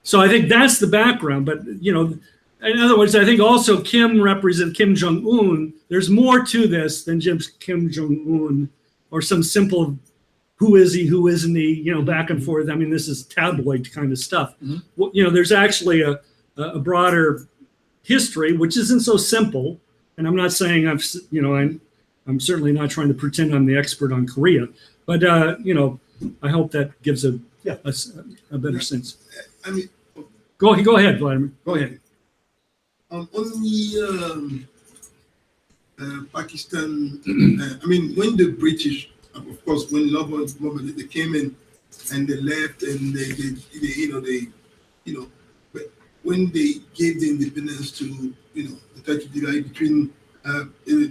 so I think that's the background. But, in other words, I think also Kim represents Kim Jong-un. There's more to this than just Kim Jong-un or some simple who is he, who isn't he, back and forth. I mean, this is tabloid kind of stuff. Well, there's actually a broader history, which isn't so simple. And I'm not saying I'm certainly not trying to pretend I'm the expert on Korea, but I hope that gives a better sense. I mean, go ahead, Vladimir. Go ahead. on the Pakistan, when the British, of course, when they came in and they left and they but when they gave the independence to, they tried to divide between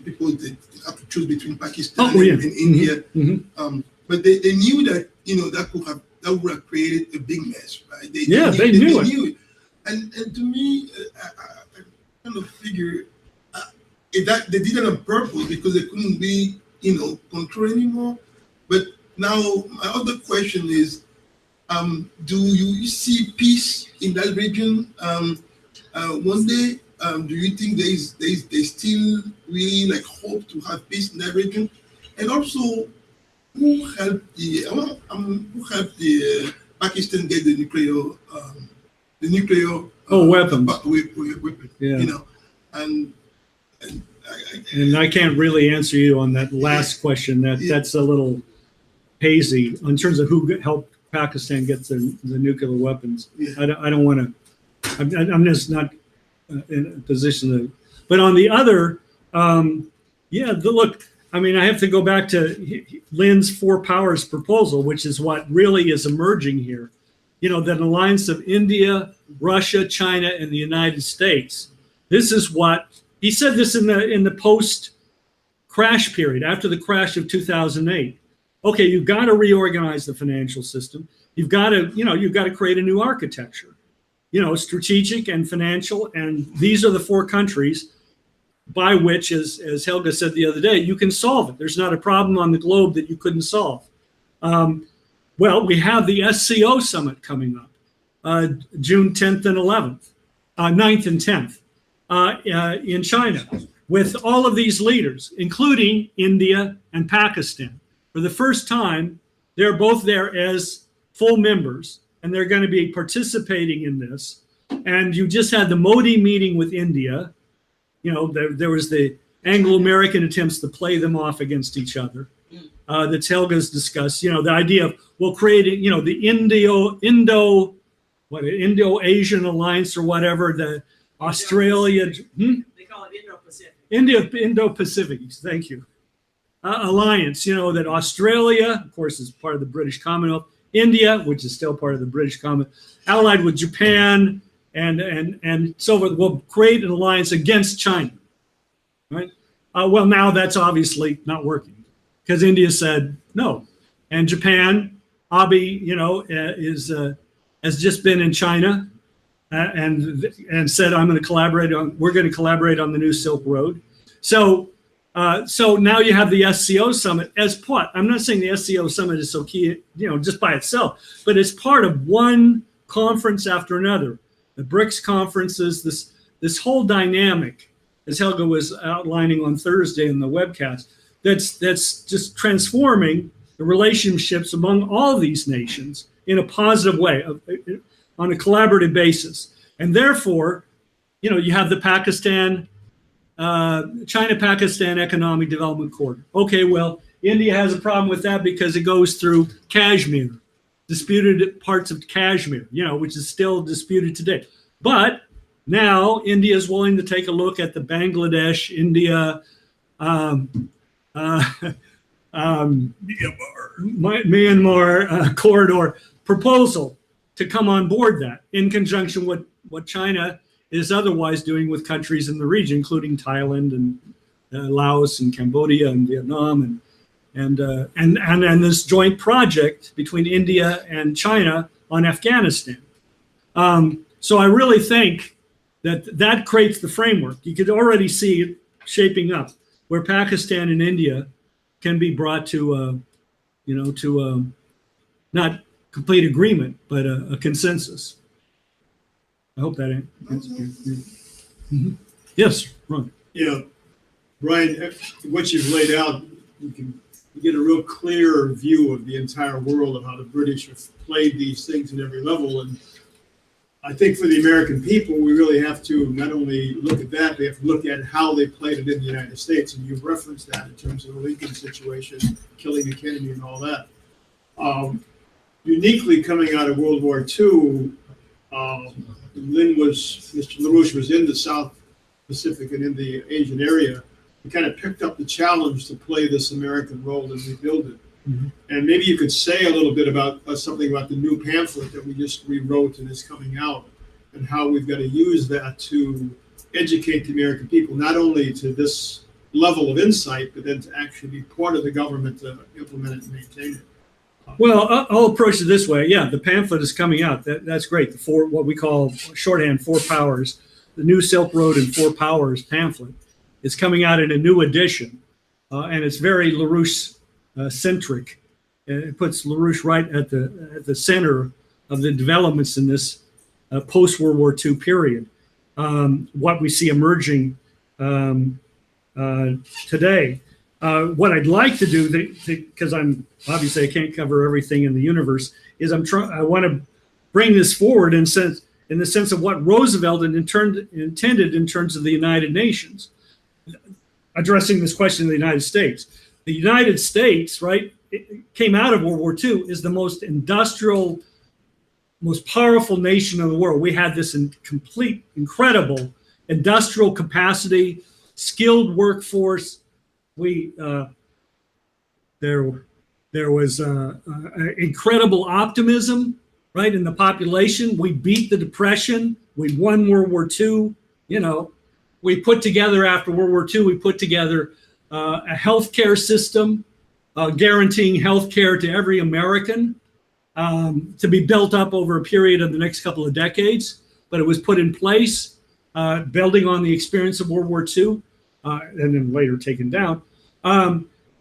people that have to choose between Pakistan and India. But they knew that, that would have created a big mess, right? They knew it. And to me, I kind of figure that they did it on purpose because they couldn't be, control anymore. But now my other question is, do you see peace in that region one day? Do you think they still really hope to have peace in that region? And also, who helped the Pakistan get the nuclear weapons? Weapon, yeah. And I can't really answer you on that last question. That's a little hazy in terms of who helped Pakistan get the nuclear weapons. Yeah. I don't want to. I'm just not in a position to. But on the other, look. I mean, I have to go back to Lynn's Four Powers proposal, which is what really is emerging here. That alliance of India, Russia, China, and the United States. This is what he said. This in the post-crash period, after the crash of 2008. Okay, you've got to reorganize the financial system. You've got to create a new architecture. Strategic and financial, and these are the four countries by which, as Helga said the other day, you can solve it. There's not a problem on the globe that you couldn't solve. Well, we have the SCO summit coming up, June 10th and 11th, 9th and 10th in China, with all of these leaders, including India and Pakistan. For the first time, they're both there as full members, and they're going to be participating in this. And you just had the Modi meeting with India. There was the Anglo-American attempts to play them off against each other. That Helga's discussed, the idea of, creating, the Indo-Asian alliance or whatever, Australia, They call it Indo-Pacific. Indo-Pacific, thank you. Alliance, that Australia, of course, is part of the British Commonwealth, India, which is still part of the British Commonwealth, allied with Japan and so forth, will create an alliance against China, right? Well, now that's obviously not working because India said no. And Japan, Abe, has just been in China and said, we're going to collaborate on the new Silk Road. So now you have the SCO summit as part. I'm not saying the SCO summit is so key, just by itself, but it's part of one conference after another. The BRICS conferences, this whole dynamic, as Helga was outlining on Thursday in the webcast, that's just transforming the relationships among all these nations in a positive way, on a collaborative basis. And therefore, you have the China-Pakistan Economic Development Corridor. Okay, well, India has a problem with that because it goes through Kashmir, disputed parts of Kashmir, which is still disputed today. But now India is willing to take a look at the Bangladesh-India Myanmar corridor proposal to come on board that in conjunction with what China is otherwise doing with countries in the region, including Thailand and Laos and Cambodia and Vietnam and this joint project between India and China on Afghanistan. So I really think that creates the framework. You could already see it shaping up where Pakistan and India can be brought to not complete agreement, but a consensus. I hope that answers. Yes, Ron. Yeah, Brian, what you've laid out, you get a real clear view of the entire world of how the British have played these things at every level. And I think for the American people, we really have to not only look at that, we have to look at how they played it in the United States. And you've referenced that in terms of the Lincoln situation, killing the Kennedy and all that. Uniquely coming out of World War II, Mr. LaRouche was in the South Pacific and in the Asian area. He kind of picked up the challenge to play this American role and rebuild it. Mm-hmm. And maybe you could say a little bit about something about the new pamphlet that we just rewrote and is coming out, and how we've got to use that to educate the American people, not only to this level of insight, but then to actually be part of the government to implement it and maintain it. Well, I'll approach it this way. Yeah, the pamphlet is coming out. That's great. What we call shorthand 4 powers, the new Silk Road and 4 powers pamphlet is coming out in a new edition, and it's very LaRouche centric. It puts LaRouche right at the center of the developments in this post World War II period. What we see emerging today. What I'd like to do, because I can't cover everything in the universe, is I want to bring this forward in the sense of what Roosevelt intended in terms of the United Nations, addressing this question of the United States. The United States, right, it came out of World War II, is the most industrial, most powerful nation in the world. We had this incredible industrial capacity, skilled workforce. There was incredible optimism, right, in the population. We beat the Depression. We won World War II. We put together after World War II. We put together a healthcare system, guaranteeing healthcare to every American, to be built up over a period of the next couple of decades. But it was put in place, building on the experience of World War II. And then later taken down.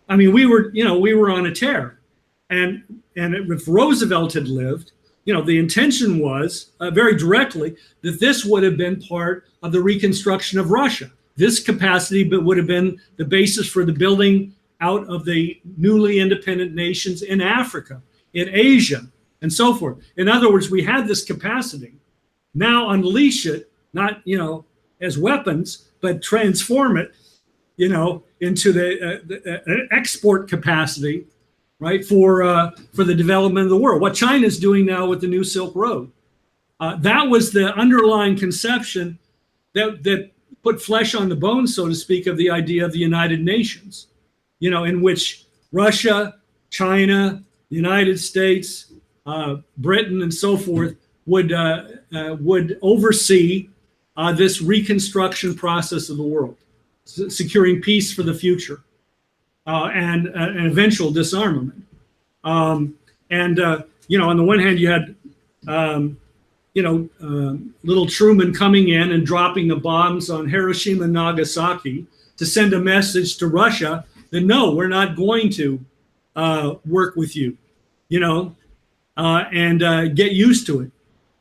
We were on a tear, and if Roosevelt had lived, the intention was very directly that this would have been part of the reconstruction of Russia. This capacity would have been the basis for the building out of the newly independent nations in Africa, in Asia, and so forth. In other words, we had this capacity. Now unleash it, not as weapons, but transform it, into the export capacity, right, for the development of the world. What China is doing now with the new Silk Road. That was the underlying conception that put flesh on the bones, so to speak, of the idea of the United Nations, in which Russia, China, the United States, Britain, and so forth would oversee this reconstruction process of the world, securing peace for the future and an eventual disarmament. On the one hand, you had little Truman coming in and dropping the bombs on Hiroshima and Nagasaki to send a message to Russia that no, we're not going to work with you, and get used to it.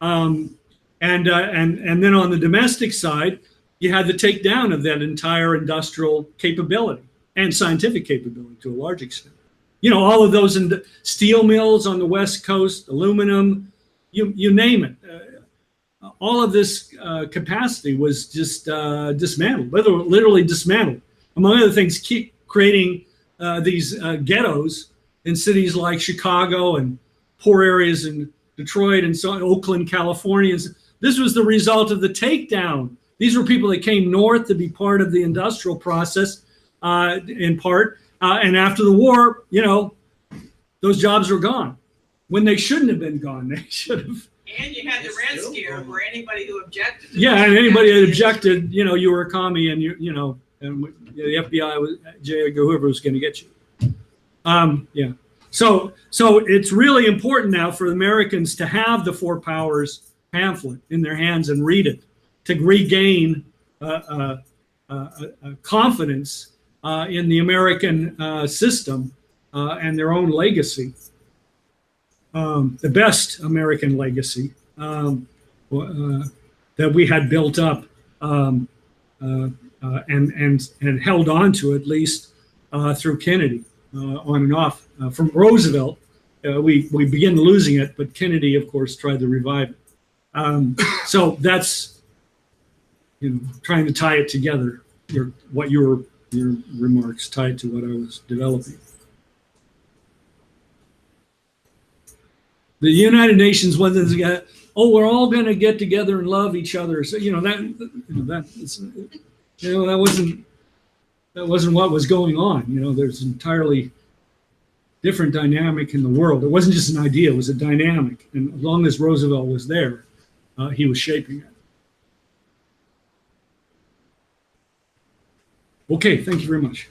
And then on the domestic side, you had the takedown of that entire industrial capability and scientific capability to a large extent. All of those steel mills on the West Coast, aluminum, you name it. All of this capacity was just dismantled, literally dismantled. Among other things, keep creating these ghettos in cities like Chicago and poor areas in Detroit and so Oakland, California. This was the result of the takedown. These were people that came north to be part of the industrial process, in part. And after the war, those jobs were gone when they shouldn't have been gone. They should have. And you had the Red Scare where anybody who objected. Yeah, and anybody that objected, you were a commie, and and the FBI was, J. Edgar Hoover was going to get you. Yeah. So it's really important now for Americans to have the Four Powers pamphlet in their hands and read it, to regain confidence in the American system and their own legacy, the best American legacy that we had built up and held on to, at least through Kennedy, on and off. From Roosevelt, we began losing it, but Kennedy, of course, tried to revive it. So that's trying to tie it together. Your remarks tied to what I was developing. The United Nations wasn't, we're all going to get together and love each other. So that wasn't what was going on. There's entirely different dynamic in the world. It wasn't just an idea; it was a dynamic. And as long as Roosevelt was there, he was shaping it. Okay, thank you very much.